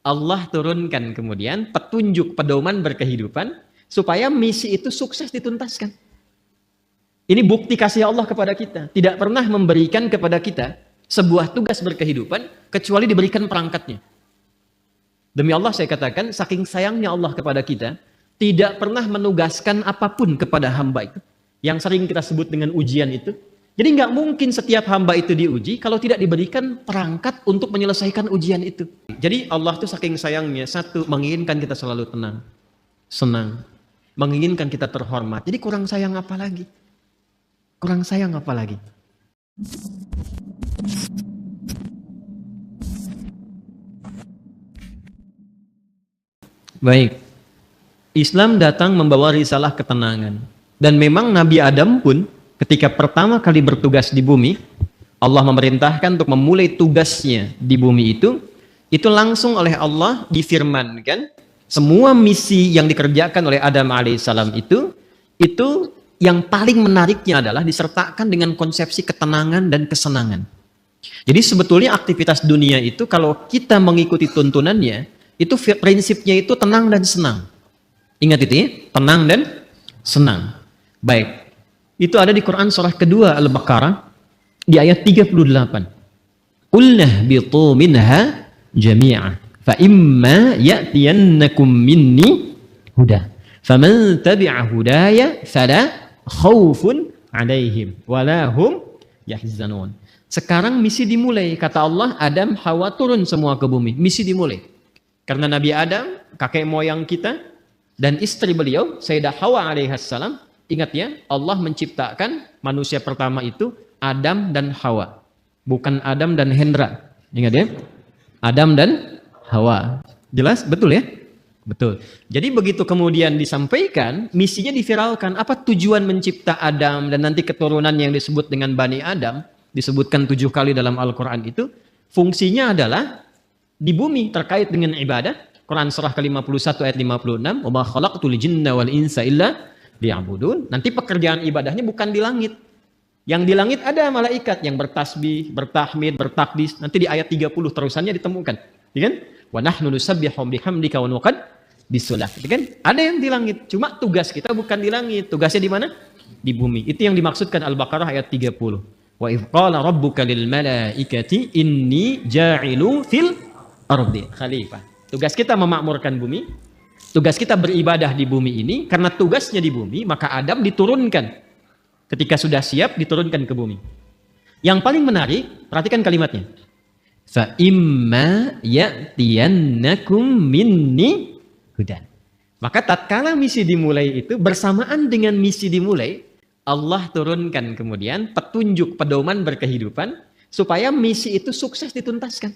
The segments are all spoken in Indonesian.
Allah turunkan kemudian petunjuk pedoman berkehidupan supaya misi itu sukses dituntaskan. Ini bukti kasih Allah kepada kita. Tidak pernah memberikan kepada kita sebuah tugas berkehidupan kecuali diberikan perangkatnya. Demi Allah saya katakan, saking sayangnya Allah kepada kita, tidak pernah menugaskan apapun kepada hamba itu. Yang sering kita sebut dengan ujian itu. Jadi nggak mungkin setiap hamba itu diuji kalau tidak diberikan perangkat untuk menyelesaikan ujian itu. Jadi Allah tuh saking sayangnya, satu, menginginkan kita selalu tenang, senang, menginginkan kita terhormat. Jadi kurang sayang apa lagi? Kurang sayang apa lagi? Baik, Islam datang membawa risalah ketenangan. Dan memang Nabi Adam pun ketika pertama kali bertugas di bumi, Allah memerintahkan untuk memulai tugasnya di bumi itu langsung oleh Allah difirmankan, semua misi yang dikerjakan oleh Adam alaihissalam itu yang paling menariknya adalah disertakan dengan konsepsi ketenangan dan kesenangan. Jadi sebetulnya aktivitas dunia itu kalau kita mengikuti tuntunannya, itu prinsipnya itu tenang dan senang. Ingat itu ya, tenang dan senang. Baik, itu ada di Quran surah kedua Al-Baqarah di ayat 38. Qulna bitu minha jami'a fa imma ya'tiyannakum minni huda faman tabi'a hudaya fala khaufun 'alaihim wala hum yahzanun. Sekarang misi dimulai, kata Allah, Adam Hawa turun semua ke bumi, misi dimulai. Karena Nabi Adam, kakek moyang kita, dan istri beliau, Sayyidah Hawa alaihissalam, ingat ya, Allah menciptakan manusia pertama itu Adam dan Hawa. Bukan Adam dan Hendra. Ingat ya? Adam dan Hawa. Jelas? Betul ya? Betul. Jadi begitu kemudian disampaikan, misinya diviralkan. Apa tujuan mencipta Adam dan nanti keturunan yang disebut dengan Bani Adam, disebutkan 7 kali dalam Al-Quran itu, fungsinya adalah di bumi terkait dengan ibadah. Quran surah ke-51 ayat 56, "Wa ma khalaqtul jinna wal insa illa liya'budun." Nanti pekerjaan ibadahnya bukan di langit. Yang di langit ada malaikat yang bertasbih, bertahmid, bertakdis. Nanti di ayat 30 terusannya ditemukan. Ya kan? Wa nahnu nusabbihu bihamdika wa nuqaddis lak. Kan? Ada yang di langit. Cuma tugas kita bukan di langit. Tugasnya di mana? Di bumi. Itu yang dimaksudkan Al-Baqarah ayat 30. Wa idh qala rabbuka lil malaikati inni ja'ilu fil ardi khalifah. Tugas kita memakmurkan bumi, tugas kita beribadah di bumi ini. Karena tugasnya di bumi, maka Adam diturunkan. Ketika sudah siap, diturunkan ke bumi. Yang paling menarik, perhatikan kalimatnya. Fa imma ya'tiyannakum minni hudan. Maka tatkala misi dimulai itu, bersamaan dengan misi dimulai, Allah turunkan kemudian petunjuk pedoman berkehidupan supaya misi itu sukses dituntaskan.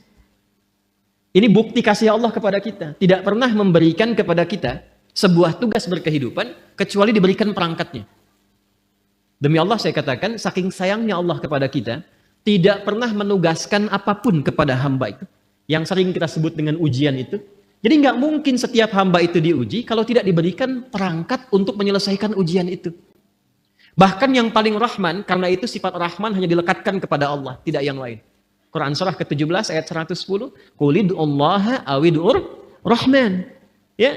Ini bukti kasih Allah kepada kita. Tidak pernah memberikan kepada kita sebuah tugas berkehidupan kecuali diberikan perangkatnya. Demi Allah saya katakan, saking sayangnya Allah kepada kita, tidak pernah menugaskan apapun kepada hamba itu. Yang sering kita sebut dengan ujian itu. Jadi nggak mungkin setiap hamba itu diuji kalau tidak diberikan perangkat untuk menyelesaikan ujian itu. Bahkan yang paling rahman, karena itu sifat rahman hanya dilekatkan kepada Allah, tidak yang lain. Quran surah ke-17 ayat 110, Qulid'ullaha awid'ur rahman. Ya,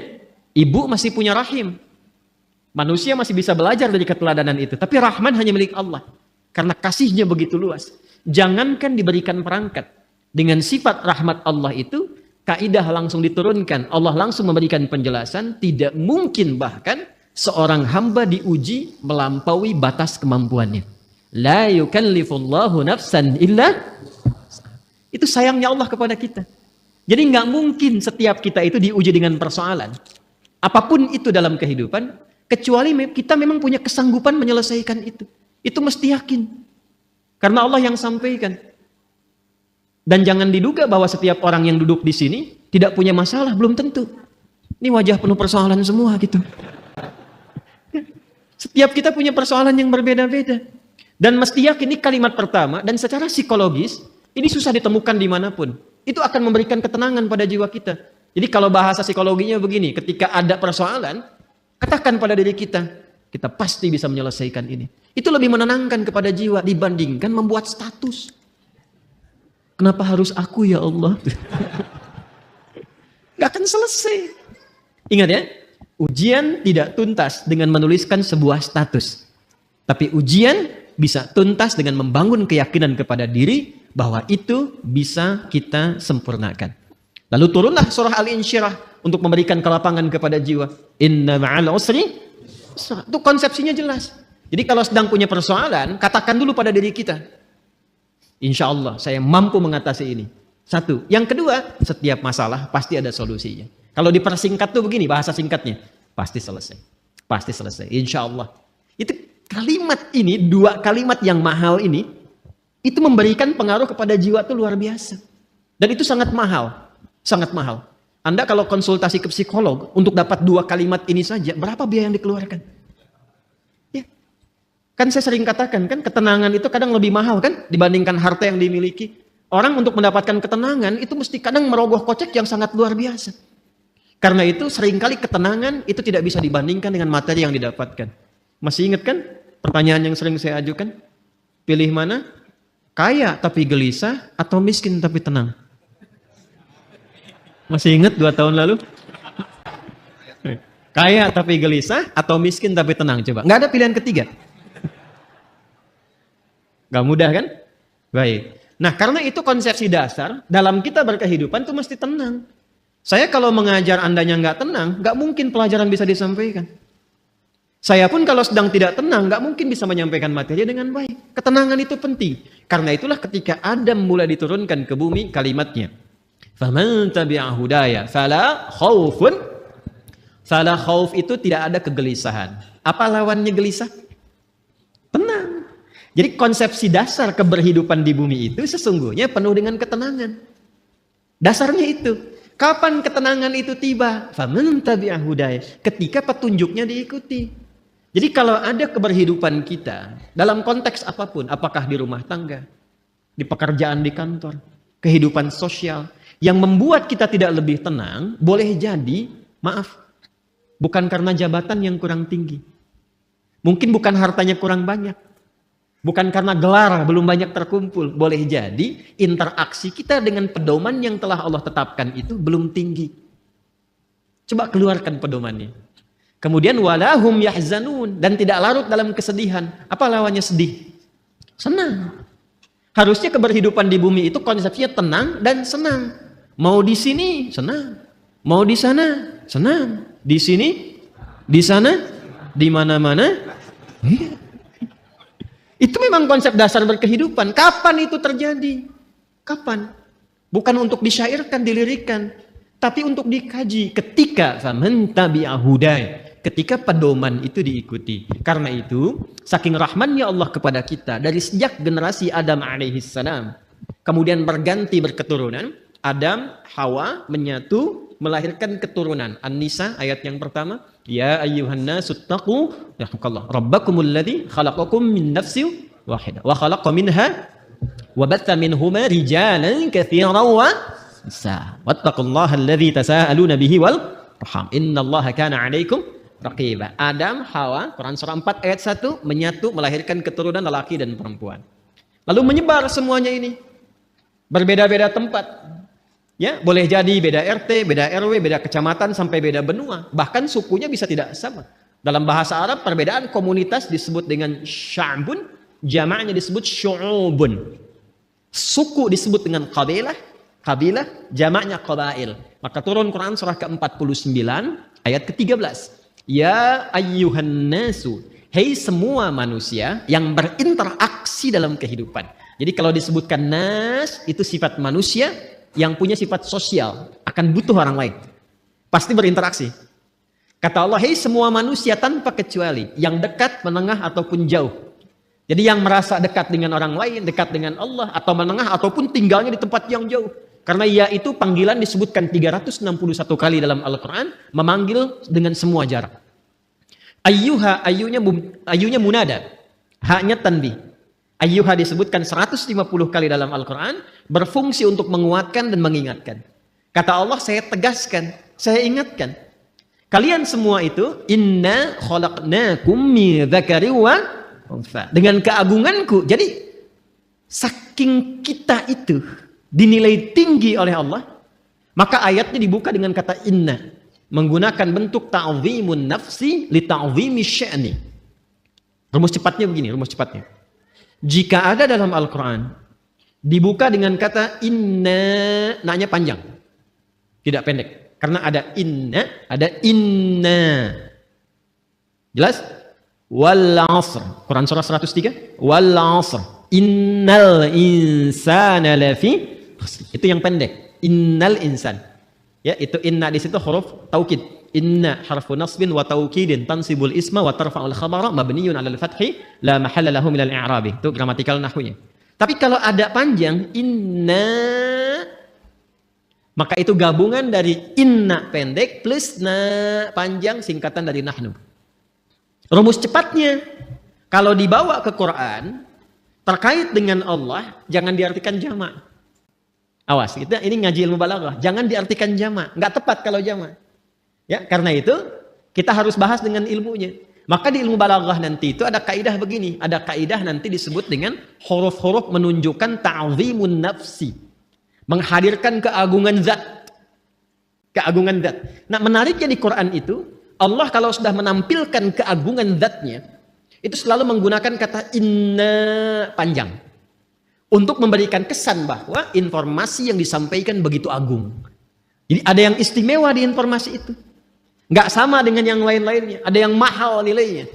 ibu masih punya rahim. Manusia masih bisa belajar dari keteladanan itu, tapi rahman hanya milik Allah. Karena kasihnya begitu luas. Jangankan diberikan perangkat. Dengan sifat rahmat Allah itu, kaidah langsung diturunkan. Allah langsung memberikan penjelasan, tidak mungkin bahkan seorang hamba diuji melampaui batas kemampuannya. La yukallifullahu nafsan illa. Itu sayangnya Allah kepada kita. Jadi nggak mungkin setiap kita itu diuji dengan persoalan. Apapun itu dalam kehidupan, kecuali kita memang punya kesanggupan menyelesaikan itu. Itu mesti yakin. Karena Allah yang sampaikan. Dan jangan diduga bahwa setiap orang yang duduk di sini tidak punya masalah, belum tentu. Ini wajah penuh persoalan semua gitu. Setiap kita punya persoalan yang berbeda-beda. Dan mesti yakin, ini kalimat pertama, dan secara psikologis, ini susah ditemukan dimanapun. Itu akan memberikan ketenangan pada jiwa kita. Jadi kalau bahasa psikologinya begini, ketika ada persoalan, katakan pada diri kita, kita pasti bisa menyelesaikan ini. Itu lebih menenangkan kepada jiwa dibandingkan membuat status. Kenapa harus aku ya Allah? Nggak akan selesai. Ingat ya, ujian tidak tuntas dengan menuliskan sebuah status. Tapi ujian bisa tuntas dengan membangun keyakinan kepada diri bahwa itu bisa kita sempurnakan. Lalu turunlah surah Al-Insyirah untuk memberikan kelapangan kepada jiwa. Inna ma'al usri yusra. Itu konsepsinya jelas. Jadi kalau sedang punya persoalan, katakan dulu pada diri kita. Insya Allah saya mampu mengatasi ini. Satu. Yang kedua, setiap masalah pasti ada solusinya. Kalau dipersingkat tuh begini bahasa singkatnya. Pasti selesai. Pasti selesai. Insya Allah. Itu kalimat ini, dua kalimat yang mahal ini, itu memberikan pengaruh kepada jiwa tuh luar biasa. Dan itu sangat mahal. Sangat mahal. Anda kalau konsultasi ke psikolog untuk dapat dua kalimat ini saja, berapa biaya yang dikeluarkan? Ya. Kan saya sering katakan kan, ketenangan itu kadang lebih mahal kan dibandingkan harta yang dimiliki. Orang untuk mendapatkan ketenangan itu mesti kadang merogoh kocek yang sangat luar biasa. Karena itu seringkali ketenangan itu tidak bisa dibandingkan dengan materi yang didapatkan. Masih ingat kan pertanyaan yang sering saya ajukan? Pilih mana? Kaya tapi gelisah atau miskin tapi tenang? Masih ingat 2 tahun lalu? Kaya tapi gelisah atau miskin tapi tenang? Coba. Nggak ada pilihan ketiga. Nggak mudah kan? Baik. Nah, karena itu konsepsi dasar, dalam kita berkehidupan itu mesti tenang. Saya kalau mengajar Andanya nggak tenang, nggak mungkin pelajaran bisa disampaikan. Saya pun kalau sedang tidak tenang, nggak mungkin bisa menyampaikan materi dengan baik. Ketenangan itu penting. Karena itulah ketika Adam mulai diturunkan ke bumi, kalimatnya. Faman tabi'a hudaya, fala khaufun. Fala khauf itu tidak ada kegelisahan. Apa lawannya gelisah? Tenang. Jadi konsepsi dasar keberhidupan di bumi itu sesungguhnya penuh dengan ketenangan. Dasarnya itu. Kapan ketenangan itu tiba? Faman tabi'a hudaya. Ketika petunjuknya diikuti. Jadi kalau ada keberhidupan kita dalam konteks apapun, apakah di rumah tangga, di pekerjaan di kantor, kehidupan sosial, yang membuat kita tidak lebih tenang, boleh jadi, maaf, bukan karena jabatan yang kurang tinggi. Mungkin bukan hartanya kurang banyak. Bukan karena gelar belum banyak terkumpul. Boleh jadi interaksi kita dengan pedoman yang telah Allah tetapkan itu belum tinggi. Coba keluarkan pedomannya. Kemudian walahum yahzanun. Dan tidak larut dalam kesedihan. Apa lawannya sedih? Senang. Harusnya keberhidupan di bumi itu konsepnya tenang dan senang. Mau di sini, senang. Mau di sana, senang. Di sini, di sana, di mana-mana. Itu memang konsep dasar berkehidupan. Kapan itu terjadi? Kapan? Bukan untuk disyairkan, dilirikan, tapi untuk dikaji. Ketika faman tabi'a hudaya, ketika pedoman itu diikuti. Karena itu, saking rahmannya Allah kepada kita dari sejak generasi Adam alaihissalam, kemudian berganti berketurunan, Adam, Hawa menyatu melahirkan keturunan. An-Nisa ayat yang pertama, ya ayyuhan nasu taqu rabbakumul ladzi khalaqakum min nafsin wahidah wa khalaqa minha wa batha minhuma rijalan katsiran wa nisaa wattaqullaha alladzi tasaaluna bihi wal arham innallaha kana 'alaikum raqiba. Adam, Hawa, Quran surah 4 ayat 1 menyatu melahirkan keturunan lelaki dan perempuan. Lalu menyebar semuanya ini. Berbeda-beda tempat. Ya, boleh jadi beda RT, beda RW, beda kecamatan sampai beda benua. Bahkan sukunya bisa tidak sama. Dalam bahasa Arab perbedaan komunitas disebut dengan sya'bun, jamaknya disebut syu'ubun. Suku disebut dengan qabilah, kabilah, jamaknya qabail. Maka turun Quran surah ke-49 ayat ke-13. Ya ayyuhan nasu, hei semua manusia yang berinteraksi dalam kehidupan. Jadi kalau disebutkan nas itu sifat manusia yang punya sifat sosial, akan butuh orang lain. Pasti berinteraksi. Kata Allah, hei semua manusia tanpa kecuali, yang dekat, menengah, ataupun jauh. Jadi yang merasa dekat dengan orang lain, dekat dengan Allah, atau menengah, ataupun tinggalnya di tempat yang jauh. Karena ya itu panggilan disebutkan 361 kali dalam Al-Quran, memanggil dengan semua jarak. Ayyuha, ayyunya munada, haknya tanbih. Ayyuha disebutkan 150 kali dalam Al-Quran, berfungsi untuk menguatkan dan mengingatkan. Kata Allah, saya tegaskan, saya ingatkan. Kalian semua itu, inna khalaqnakum min dzakari wa untha. Dengan keagunganku. Jadi, saking kita itu dinilai tinggi oleh Allah, Maka ayatnya dibuka dengan kata inna, menggunakan bentuk ta'zimun nafsi li ta'zimi sya'ni. Rumus cepatnya begini, rumus cepatnya. Jika ada dalam Al-Quran dibuka dengan kata inna, naknya panjang, tidak pendek. Karena ada inna. Jelas? Wal 'asr. Quran surah 103. Wal 'asr. Innal insana lafi khusr. Itu yang pendek. Innal insan. Ya, itu inna di situ huruf taukid. Inna harfu nasbin wa taukidin tansibul isma wa tarfa'ul khabara mabniyun 'alal fathi la mahalla lahu minal i'rabi. Itu gramatikal nahwunya. Tapi kalau ada panjang inna, maka itu gabungan dari inna pendek plus na panjang, singkatan dari nahnu. Rumus cepatnya, kalau dibawa ke Quran terkait dengan Allah, jangan diartikan jamak. Awas, ini ngaji ilmu balaghah, jangan diartikan jamak, nggak tepat kalau jamak. Ya, karena itu kita harus bahas dengan ilmunya. Maka di ilmu balaghah nanti itu ada kaidah begini, ada kaidah nanti disebut dengan huruf-huruf menunjukkan ta'zimun nafsi, menghadirkan keagungan zat. Keagungan zat. Nah, menariknya di Quran itu, Allah kalau sudah menampilkan keagungan zatnya, itu selalu menggunakan kata inna panjang untuk memberikan kesan bahwa informasi yang disampaikan begitu agung. Jadi ada yang istimewa di informasi itu. Nggak sama dengan yang lain-lainnya. Ada yang mahal nilainya.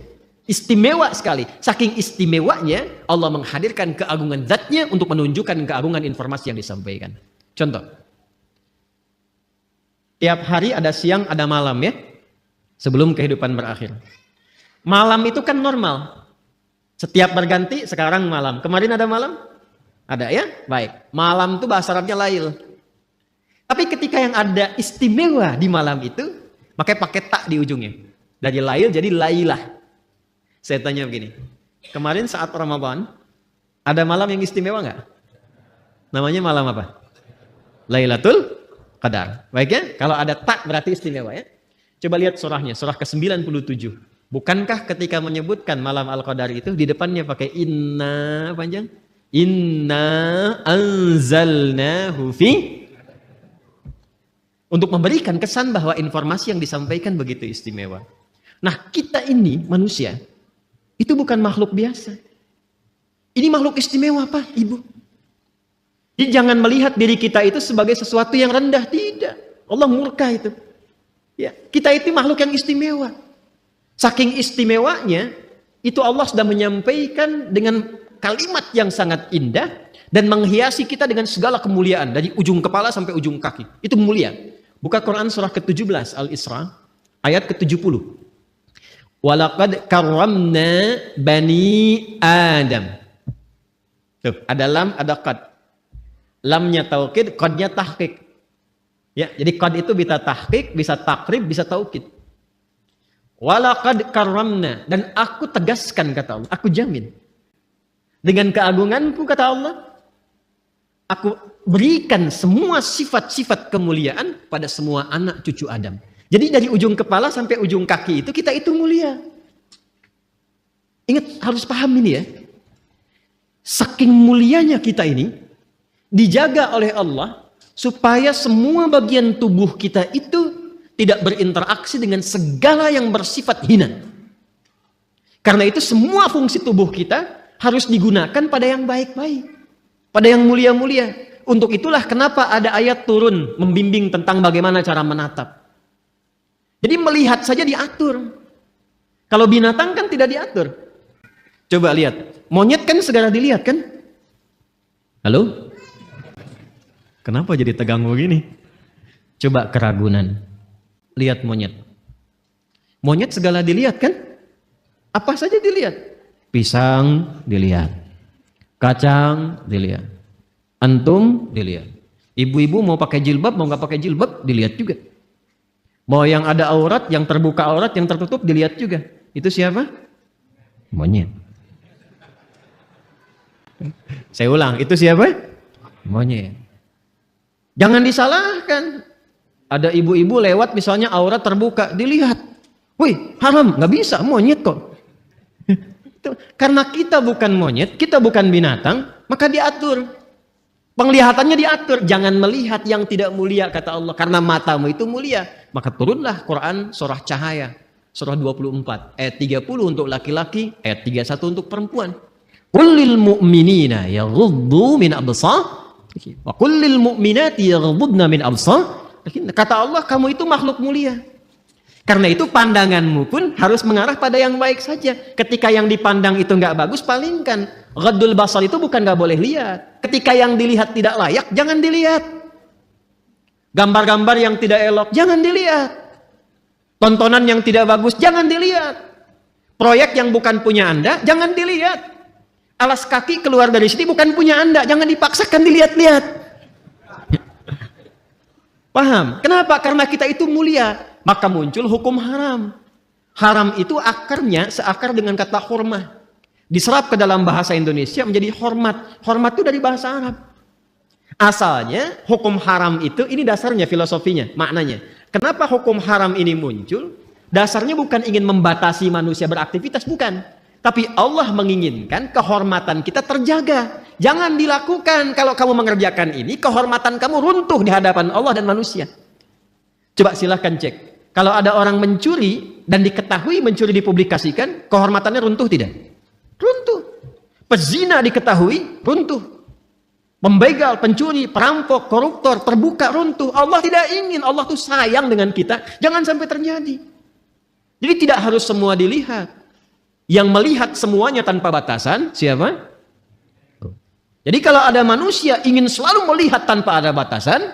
Istimewa sekali. Saking istimewanya, Allah menghadirkan keagungan zatnya untuk menunjukkan keagungan informasi yang disampaikan. Contoh. Tiap hari ada siang, ada malam ya. Sebelum kehidupan berakhir. Malam itu kan normal. Setiap berganti, sekarang malam. Kemarin ada malam? Ada ya? Baik. Malam itu bahasa Arabnya lail. Tapi ketika yang ada istimewa di malam itu, makanya pakai tak di ujungnya. Dari lail jadi lailah. Saya tanya begini. Kemarin saat Ramadan, ada malam yang istimewa nggak? Namanya malam apa? Lailatul Qadar. Baik ya? Kalau ada tak berarti istimewa ya. Coba lihat surahnya, surah ke-97. Bukankah ketika menyebutkan malam Al-Qadar itu di depannya pakai inna panjang? Inna anzalnahu fi, untuk memberikan kesan bahwa informasi yang disampaikan begitu istimewa. Nah, kita ini manusia itu bukan makhluk biasa. Ini makhluk istimewa, Pak, Ibu. Jadi jangan melihat diri kita itu sebagai sesuatu yang rendah, tidak. Allah murka itu. Ya, kita itu makhluk yang istimewa. Saking istimewanya, itu Allah sudah menyampaikan dengan kalimat yang sangat indah dan menghiasi kita dengan segala kemuliaan dari ujung kepala sampai ujung kaki. Itu mulia. Buka Quran surah ke-17 Al-Isra ayat ke-70. Walaqad karramna bani Adam. Tuh, ada lam, ada qad. Lamnya taukid, qadnya tahqiq. Ya, jadi qad itu bisa tahqiq, bisa takrib, bisa taukid. Walaqad karramna, dan aku tegaskan kata Allah, aku jamin. Dengan keagunganku kata Allah, aku berikan semua sifat-sifat kemuliaan pada semua anak cucu Adam. Jadi dari ujung kepala sampai ujung kaki itu kita itu mulia. Ingat, harus paham ini ya. Saking mulianya kita ini dijaga oleh Allah supaya semua bagian tubuh kita itu tidak berinteraksi dengan segala yang bersifat hina. Karena itu semua fungsi tubuh kita harus digunakan pada yang baik-baik, pada yang mulia-mulia. Untuk itulah kenapa ada ayat turun membimbing tentang bagaimana cara menatap. Jadi melihat saja diatur. Kalau binatang kan tidak diatur. Coba lihat, monyet kan segera dilihat kan? Halo? Kenapa jadi tegang begini? Coba keragunan. Lihat monyet. Monyet segala dilihat kan? Apa saja dilihat? Pisang dilihat. Kacang dilihat. Antum dilihat. Ibu-ibu mau pakai jilbab, mau nggak pakai jilbab, dilihat juga. Mau yang ada aurat, yang terbuka aurat, yang tertutup, dilihat juga. Itu siapa? Monyet. Saya ulang, itu siapa? Monyet. Jangan disalahkan. Ada ibu-ibu lewat misalnya aurat terbuka, dilihat. Wih, haram, nggak bisa, monyet kok. Karena kita bukan monyet, kita bukan binatang, maka diatur. Penglihatannya diatur, jangan melihat yang tidak mulia kata Allah, karena matamu itu mulia. Maka turunlah Quran surah Cahaya, surah 24 ayat 30 untuk laki-laki, ayat 31 untuk perempuan. Qul lil mu'minina yaghuddu min absar wa qul lil mu'minati yaghuddna min absar. Kata Allah, kamu itu makhluk mulia. Karena itu pandanganmu pun harus mengarah pada yang baik saja. Ketika yang dipandang itu nggak bagus, palingkan. Ghaddul basar itu bukan nggak boleh lihat. Ketika yang dilihat tidak layak, jangan dilihat. Gambar-gambar yang tidak elok, jangan dilihat. Tontonan yang tidak bagus, jangan dilihat. Proyek yang bukan punya Anda, jangan dilihat. Alas kaki keluar dari sini bukan punya Anda, jangan dipaksakan dilihat-lihat. Paham? Kenapa? Karena kita itu mulia. Maka muncul hukum haram. Haram itu akarnya seakar dengan kata hurmah. Diserap ke dalam bahasa Indonesia menjadi hormat. Hormat itu dari bahasa Arab. Asalnya hukum haram itu, ini dasarnya filosofinya, maknanya. Kenapa hukum haram ini muncul? Dasarnya bukan ingin membatasi manusia beraktivitas, bukan. Tapi Allah menginginkan kehormatan kita terjaga. Jangan dilakukan. Kalau kamu mengerjakan ini, kehormatan kamu runtuh di hadapan Allah dan manusia. Coba silahkan cek. Kalau ada orang mencuri dan diketahui mencuri dipublikasikan, kehormatannya runtuh tidak? Runtuh. Pezina diketahui, runtuh. Pembegal, pencuri, perampok, koruptor, terbuka, runtuh. Allah tidak ingin. Allah tuh sayang dengan kita. Jangan sampai terjadi. Jadi tidak harus semua dilihat. Yang melihat semuanya tanpa batasan, siapa? Jadi kalau ada manusia ingin selalu melihat tanpa ada batasan,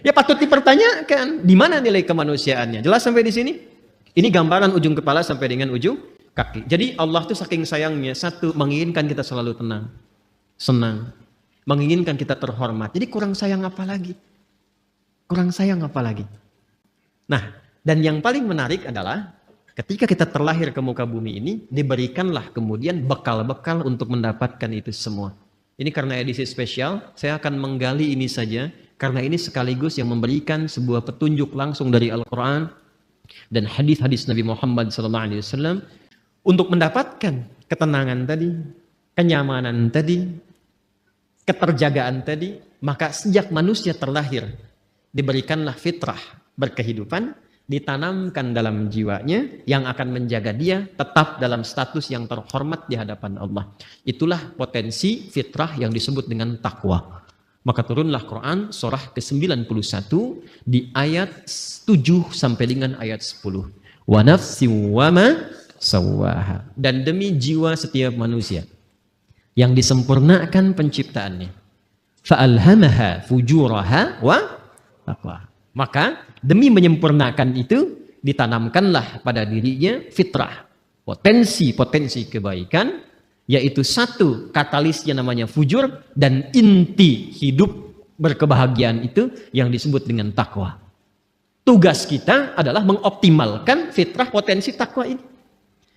ya patut dipertanyakan, di mana nilai kemanusiaannya? Jelas sampai di sini? Ini gambaran ujung kepala sampai dengan ujung kaki. Jadi Allah tuh saking sayangnya, satu, menginginkan kita selalu tenang, senang, menginginkan kita terhormat. Jadi kurang sayang apa lagi? Kurang sayang apa lagi? Nah, dan yang paling menarik adalah ketika kita terlahir ke muka bumi ini, diberikanlah kemudian bekal-bekal untuk mendapatkan itu semua. Ini karena edisi spesial, saya akan menggali ini saja, karena ini sekaligus yang memberikan sebuah petunjuk langsung dari Al-Quran dan hadis-hadis Nabi Muhammad SAW untuk mendapatkan ketenangan tadi, kenyamanan tadi, keterjagaan tadi. Maka sejak manusia terlahir, diberikanlah fitrah berkehidupan, ditanamkan dalam jiwanya yang akan menjaga dia tetap dalam status yang terhormat di hadapan Allah. Itulah potensi fitrah yang disebut dengan takwa. Maka turunlah Quran surah ke-91 di ayat 7 sampai dengan ayat 10. Wa nafsi wa ma sawwaha. Dan demi jiwa setiap manusia yang disempurnakan penciptaannya. Fa'alhamaha fujuraha wa taqwa. Maka demi menyempurnakan itu ditanamkanlah pada dirinya fitrah, potensi-potensi kebaikan, yaitu satu katalisnya namanya fujur, dan inti hidup berkebahagiaan itu yang disebut dengan takwa. Tugas kita adalah mengoptimalkan fitrah potensi takwa ini.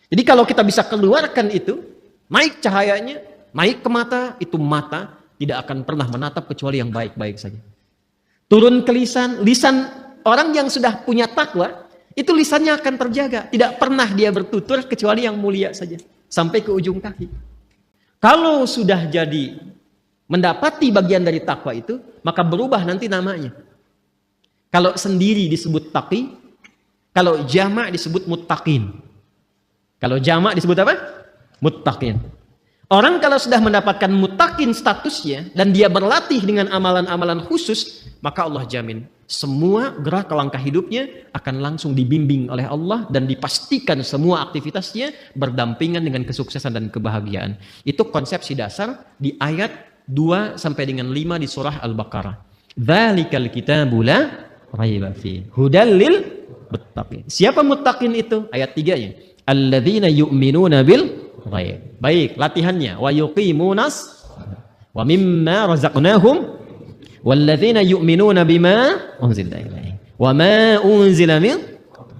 Jadi kalau kita bisa keluarkan itu, naik cahayanya, naik ke mata, itu mata tidak akan pernah menatap kecuali yang baik-baik saja. Turun ke lisan orang yang sudah punya takwa, itu lisannya akan terjaga. Tidak pernah dia bertutur kecuali yang mulia saja. Sampai ke ujung kaki. Kalau sudah jadi mendapati bagian dari takwa itu, maka berubah nanti namanya. Kalau sendiri disebut taqi, kalau jamak disebut muttaqin. Kalau jamak disebut apa? Muttaqin. Orang kalau sudah mendapatkan muttaqin statusnya dan dia berlatih dengan amalan-amalan khusus, maka Allah jamin semua gerak langkah hidupnya akan langsung dibimbing oleh Allah dan dipastikan semua aktivitasnya berdampingan dengan kesuksesan dan kebahagiaan. Itu konsepsi dasar di ayat 2 sampai dengan 5 di surah Al-Baqarah. Dzalikal kitabu la raiba fihi hudal lil muttaqin. Siapa muttaqin itu? Ayat 3-nya. Alladzina yu'minuna bil ghaib. Baik, latihannya. Wa yuqimunas wa mimma razaqnahum walladzina yu'minuna bima unzila ilaihi wa ma unzila min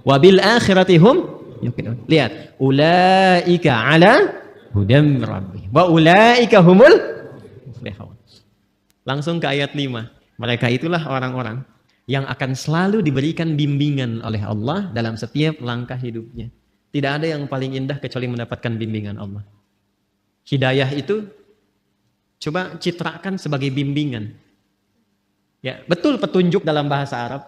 wa bil akhirati hum yuqinun. Lihat, ulaika ala hudam rabbih wa ulaika humul muflihun. Langsung ke ayat 5. Mereka itulah orang-orang yang akan selalu diberikan bimbingan oleh Allah dalam setiap langkah hidupnya. Tidak ada yang paling indah kecuali mendapatkan bimbingan Allah. Hidayah itu Coba citrakan sebagai bimbingan. Ya, betul petunjuk dalam bahasa Arab.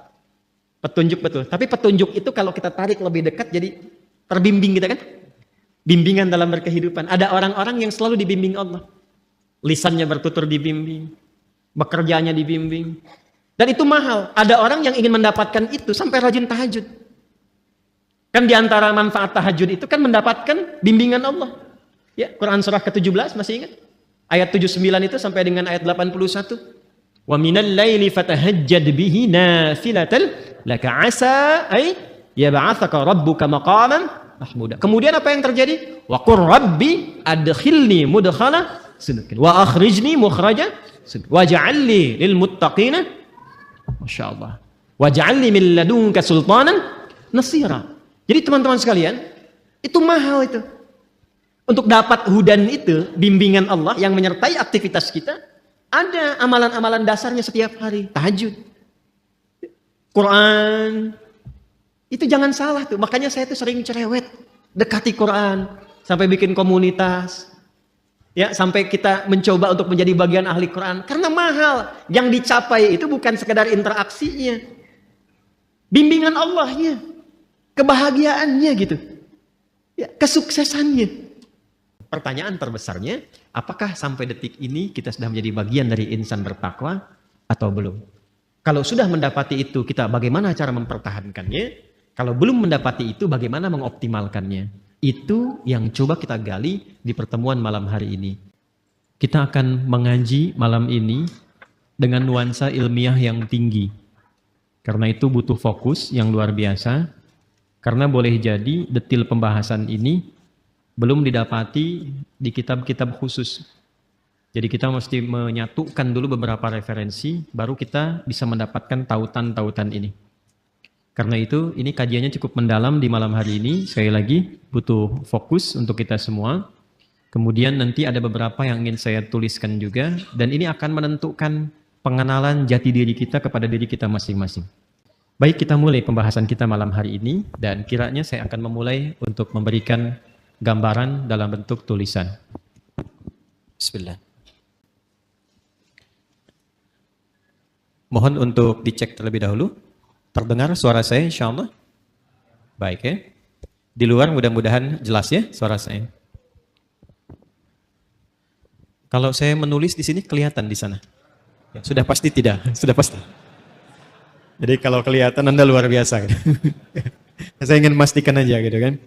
Petunjuk betul. Tapi petunjuk itu kalau kita tarik lebih dekat jadi terbimbing kita kan? Bimbingan dalam berkehidupan. Ada orang-orang yang selalu dibimbing Allah. Lisannya bertutur dibimbing. Bekerjanya dibimbing. Dan itu mahal. Ada orang yang ingin mendapatkan itu sampai rajin tahajud. Kan diantara manfaat tahajud itu kan mendapatkan bimbingan Allah. Ya, Quran surah ke-17 masih ingat? Ayat 79 itu sampai dengan ayat 81. Wa minal laili fatahajjad bihi nafilatal laka asa ay yab'atsaka rabbuka maqaman mahmuda. Kemudian apa yang terjadi? Wa qur rabbi adkhilni mudkhala sidqin wa akhrijni mukhraja sidqin waj'al li lil muttaqina masyaallah waj'al li min ladunka sultanan nasira. Jadi teman-teman sekalian, itu mahal itu. Untuk dapat hudan itu, bimbingan Allah yang menyertai aktivitas kita, ada amalan-amalan dasarnya setiap hari. Tahajud, Quran, itu jangan salah tuh. Makanya saya tuh sering cerewet, dekati Quran, sampai bikin komunitas, ya sampai kita mencoba untuk menjadi bagian ahli Quran. Karena mahal, yang dicapai itu bukan sekedar interaksinya, bimbingan Allahnya, kebahagiaannya gitu, ya, kesuksesannya. Pertanyaan terbesarnya, apakah sampai detik ini kita sudah menjadi bagian dari insan bertakwa atau belum? Kalau sudah mendapati itu, kita bagaimana cara mempertahankannya? Kalau belum mendapati itu, bagaimana mengoptimalkannya? Itu yang coba kita gali di pertemuan malam hari ini. Kita akan mengaji malam ini dengan nuansa ilmiah yang tinggi. Karena itu butuh fokus yang luar biasa. Karena boleh jadi detil pembahasan ini belum didapati di kitab-kitab khusus. Jadi kita mesti menyatukan dulu beberapa referensi, baru kita bisa mendapatkan tautan-tautan ini. Karena itu, ini kajiannya cukup mendalam di malam hari ini. Sekali lagi, butuh fokus untuk kita semua. Kemudian nanti ada beberapa yang ingin saya tuliskan juga, dan ini akan menentukan pengenalan jati diri kita kepada diri kita masing-masing. Baik, kita mulai pembahasan kita malam hari ini, dan kiranya saya akan memulai untuk memberikan gambaran dalam bentuk tulisan. Bismillah. Mohon untuk dicek terlebih dahulu. Terdengar suara saya insyaallah? Baik ya. Di luar mudah-mudahan jelas ya suara saya. Kalau saya menulis di sini kelihatan di sana? Ya, sudah pasti tidak, sudah pasti. Jadi kalau kelihatan Anda luar biasa gitu. Saya ingin memastikan aja gitu kan.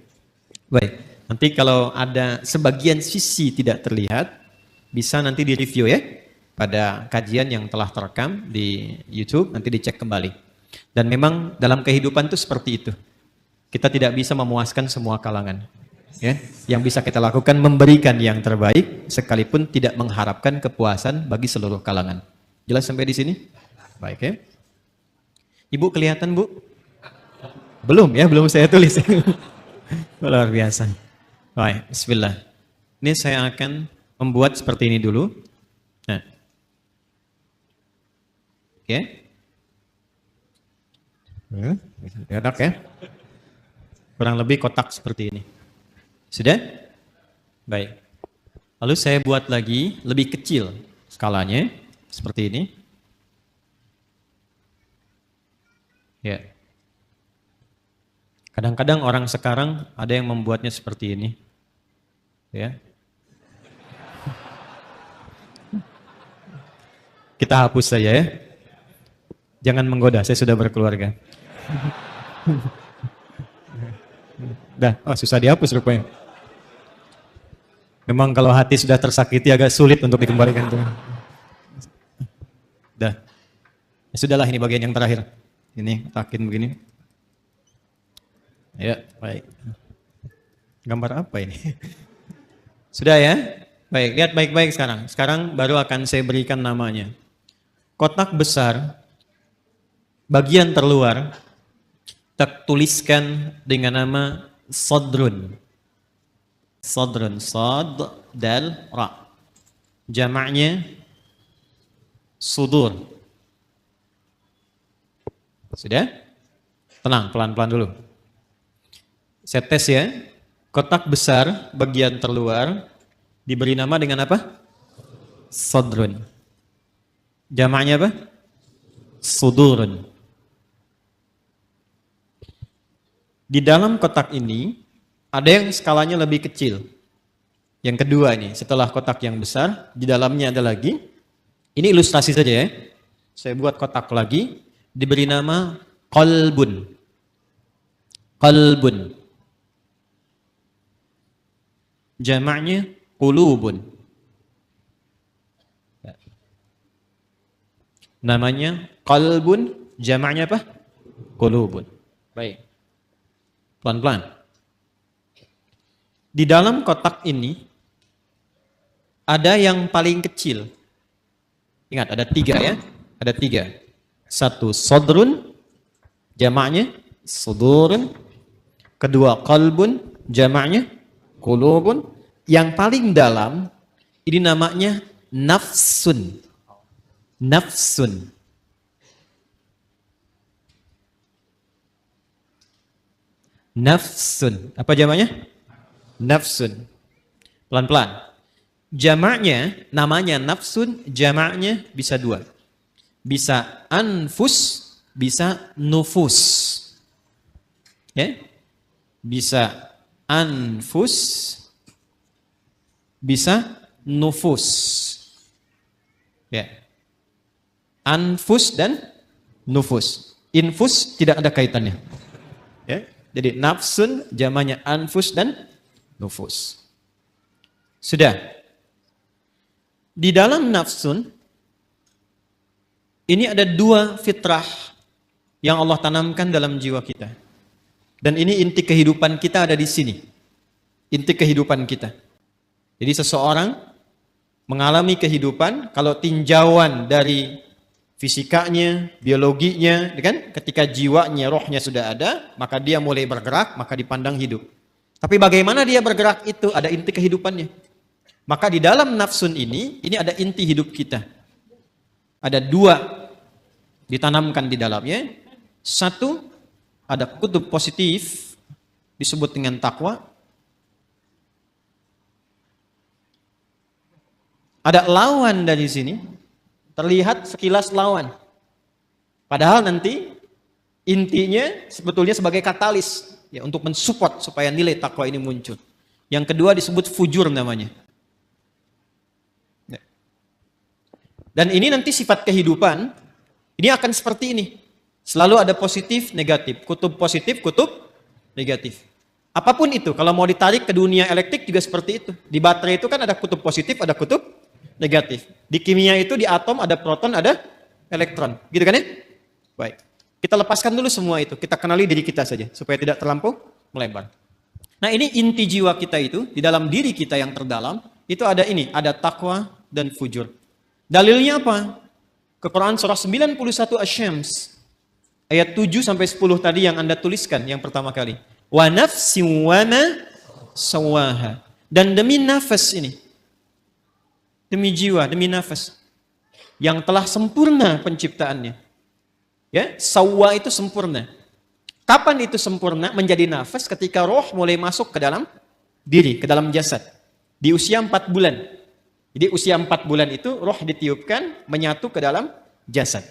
Baik. Nanti kalau ada sebagian sisi tidak terlihat, bisa nanti di-review ya, pada kajian yang telah terekam di YouTube, nanti dicek kembali. Dan memang dalam kehidupan itu seperti itu. Kita tidak bisa memuaskan semua kalangan. Ya. Yang bisa kita lakukan memberikan yang terbaik, sekalipun tidak mengharapkan kepuasan bagi seluruh kalangan. Jelas sampai di sini? Baik ya. Ibu kelihatan Bu? Belum ya, belum saya tulis. Luar biasa. Baik, bismillah. Ini saya akan membuat seperti ini dulu. Nah. Oke. Enak ya. Kurang lebih kotak seperti ini. Sudah? Baik. Lalu saya buat lagi lebih kecil skalanya seperti ini. Ya. Kadang-kadang orang sekarang ada yang membuatnya seperti ini. Ya. Kita hapus saja ya. Jangan menggoda, saya sudah berkeluarga. Dah, oh susah dihapus rupanya. Memang kalau hati sudah tersakiti agak sulit untuk dikembalikan. Dah. Ya sudahlah, ini bagian yang terakhir. Ini takin begini. Ya, baik. Gambar apa ini? Sudah ya? Baik, lihat baik-baik sekarang. Sekarang baru akan saya berikan namanya. Kotak besar, bagian terluar, kita tuliskan dengan nama Sodrun. Sodrun, Sod, Dal, Ra. Jamaknya Sudur. Sudah? Tenang, pelan-pelan dulu. Saya tes ya. Kotak besar bagian terluar diberi nama dengan apa? sadrun. Jamaknya apa? Sudurun. Di dalam kotak ini ada yang skalanya lebih kecil. Yang kedua nih, setelah kotak yang besar, di dalamnya ada lagi. Ini ilustrasi saja ya. Saya buat kotak lagi, diberi nama qalbun. Qalbun. Jamaknya qulubun. Namanya qalbun, jamaknya apa? Qulubun. Baik. Pelan-pelan. Di dalam kotak ini ada yang paling kecil. Ingat, ada 3 ya. Ada 3. 1 sodrun, jamaknya sudurun. Kedua qalbun, jamaknya qulubun. Yang paling dalam ini namanya nafsun. Nafsun. Nafsun. Apa jamaknya? Nafsun. Pelan-pelan. Jamaknya, namanya nafsun, jamaknya bisa 2. Bisa anfus, bisa nufus. Ya? Bisa anfus, bisa nufus. Ya. Anfus dan nufus. Infus tidak ada kaitannya. Ya. Jadi nafsun jamaknya anfus dan nufus. Sudah. Di dalam nafsun ini ada 2 fitrah yang Allah tanamkan dalam jiwa kita. Dan ini inti kehidupan kita ada di sini. Inti kehidupan kita. Jadi seseorang mengalami kehidupan kalau tinjauan dari fisikanya, biologinya, kan? Ketika jiwanya, rohnya sudah ada, maka dia mulai bergerak, maka dipandang hidup. Tapi bagaimana dia bergerak itu ada inti kehidupannya. Maka di dalam nafsun ini ada inti hidup kita. Ada 2 ditanamkan di dalamnya. 1, ada kutub positif, disebut dengan takwa. Ada lawan dari sini, terlihat sekilas lawan. Padahal nanti intinya sebetulnya sebagai katalis ya, untuk mensupport supaya nilai takwa ini muncul. Yang kedua disebut fujur namanya. Dan ini nanti sifat kehidupan, ini akan seperti ini. Selalu ada positif, negatif. Kutub positif, kutub negatif. Apapun itu, kalau mau ditarik ke dunia elektrik juga seperti itu. Di baterai itu kan ada kutub positif, ada kutub negatif. Di kimia itu, di atom ada proton, ada elektron. Gitu kan ya? Baik. Kita lepaskan dulu semua itu. Kita kenali diri kita saja, supaya tidak terlampau melebar. Nah ini inti jiwa kita itu, di dalam diri kita yang terdalam, itu ada ini, ada takwa dan fujur. Dalilnya apa? Ke Quran surah 91 Asy-Syams ayat 7 sampai 10 tadi yang Anda tuliskan yang pertama kali. Wa nafsin wa ma sawaha. Dan demi nafas ini. Demi jiwa, demi nafas yang telah sempurna penciptaannya. Ya, sawwa itu sempurna. Kapan itu sempurna menjadi nafas? Ketika roh mulai masuk ke dalam diri, ke dalam jasad. Di usia 4 bulan. Jadi usia 4 bulan itu roh ditiupkan menyatu ke dalam jasad.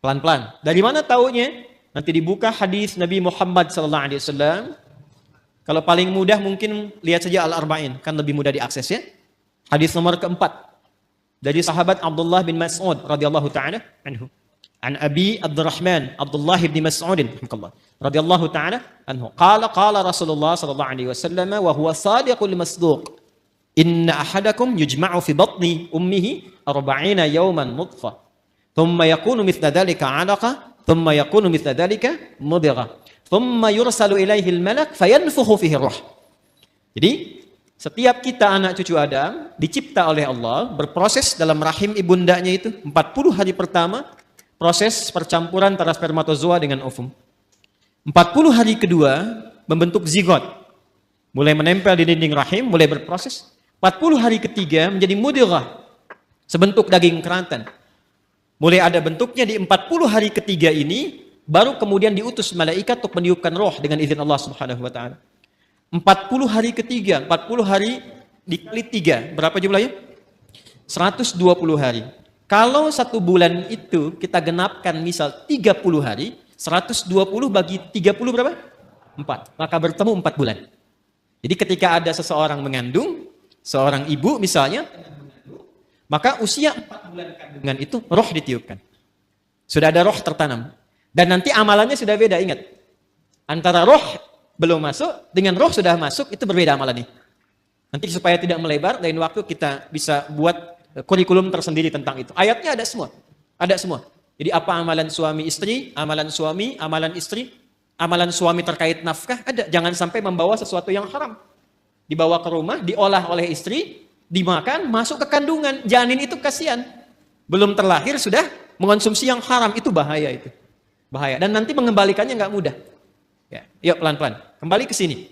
Pelan-pelan. Dari mana taunya? Nanti dibuka hadis Nabi Muhammad SAW. Kalau paling mudah mungkin lihat saja Al-Arba'in, kan lebih mudah diakses ya. Hadis nomor keempat dari sahabat Abdullah bin Mas'ud radhiyallahu taala anhu. An Abi Abdurrahman Abdullah bin Mas'ud radhiyallahu taala anhu. Qala Rasulullah sallallahu alaihi wasallam wa huwa sadiqul masduq. Inna ahadakum yujma'u fi batni ummihi 40 yawman nutfah. Thumma yakunu mithla dhalika 'alaqa, thumma yakunu mithla dhalika mudghah. Thumma yursalu ilaihi al-malak fayanfukhu fihi ruh. Jadi setiap kita anak cucu Adam dicipta oleh Allah, berproses dalam rahim ibundanya itu 40 hari pertama proses percampuran antara spermatozoa dengan ovum. 40 hari kedua membentuk zigot. Mulai menempel di dinding rahim, mulai berproses. 40 hari ketiga menjadi mudghah, sebentuk daging kerantan. Mulai ada bentuknya di 40 hari ketiga ini, baru kemudian diutus malaikat untuk meniupkan roh dengan izin Allah Subhanahu wa taala. 40 hari ketiga, 40 hari dikali 3, berapa jumlahnya? 120 hari. Kalau 1 bulan itu kita genapkan misal 30 hari, 120 bagi 30 berapa? 4. Maka bertemu 4 bulan. Jadi ketika ada seseorang mengandung, seorang ibu misalnya, maka usia 4 bulan kandungan itu roh ditiupkan. Sudah ada roh tertanam. Dan nanti amalannya sudah beda, ingat. Antara roh belum masuk dengan roh sudah masuk, itu berbeda amalannya. Nanti supaya tidak melebar, lain waktu kita bisa buat kurikulum tersendiri tentang itu. Ayatnya ada semua. Ada semua. Jadi apa amalan suami istri, amalan suami, amalan istri, amalan suami terkait nafkah, ada. Jangan sampai membawa sesuatu yang haram. Dibawa ke rumah, diolah oleh istri, dimakan, masuk ke kandungan. Janin itu kasihan. Belum terlahir sudah mengonsumsi yang haram, itu bahaya itu. Bahaya. Dan nanti mengembalikannya nggak mudah. Ya, yuk pelan-pelan. Kembali ke sini.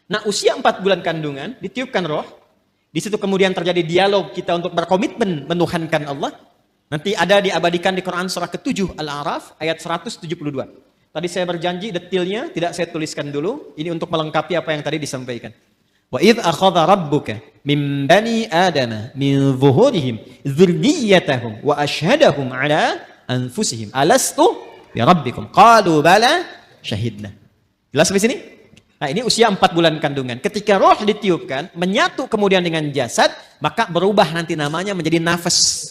Nah, usia 4 bulan kandungan, ditiupkan roh. Di situ kemudian terjadi dialog kita untuk berkomitmen menuhankan Allah. Nanti ada diabadikan di Quran surah ke-7 Al-A'raf ayat 172. Tadi saya berjanji detailnya tidak saya tuliskan dulu. Ini untuk melengkapi apa yang tadi disampaikan. Wa idh akhadha rabbuka min bani adama min zuhurihim dzurriyyatahum wa ashhadahum ala anfusihim alastu bi rabbikum qalu bala syahidna. Jelas sampai sini? Nah, ini usia 4 bulan kandungan. Ketika roh ditiupkan, menyatu kemudian dengan jasad, maka berubah nanti namanya menjadi nafas.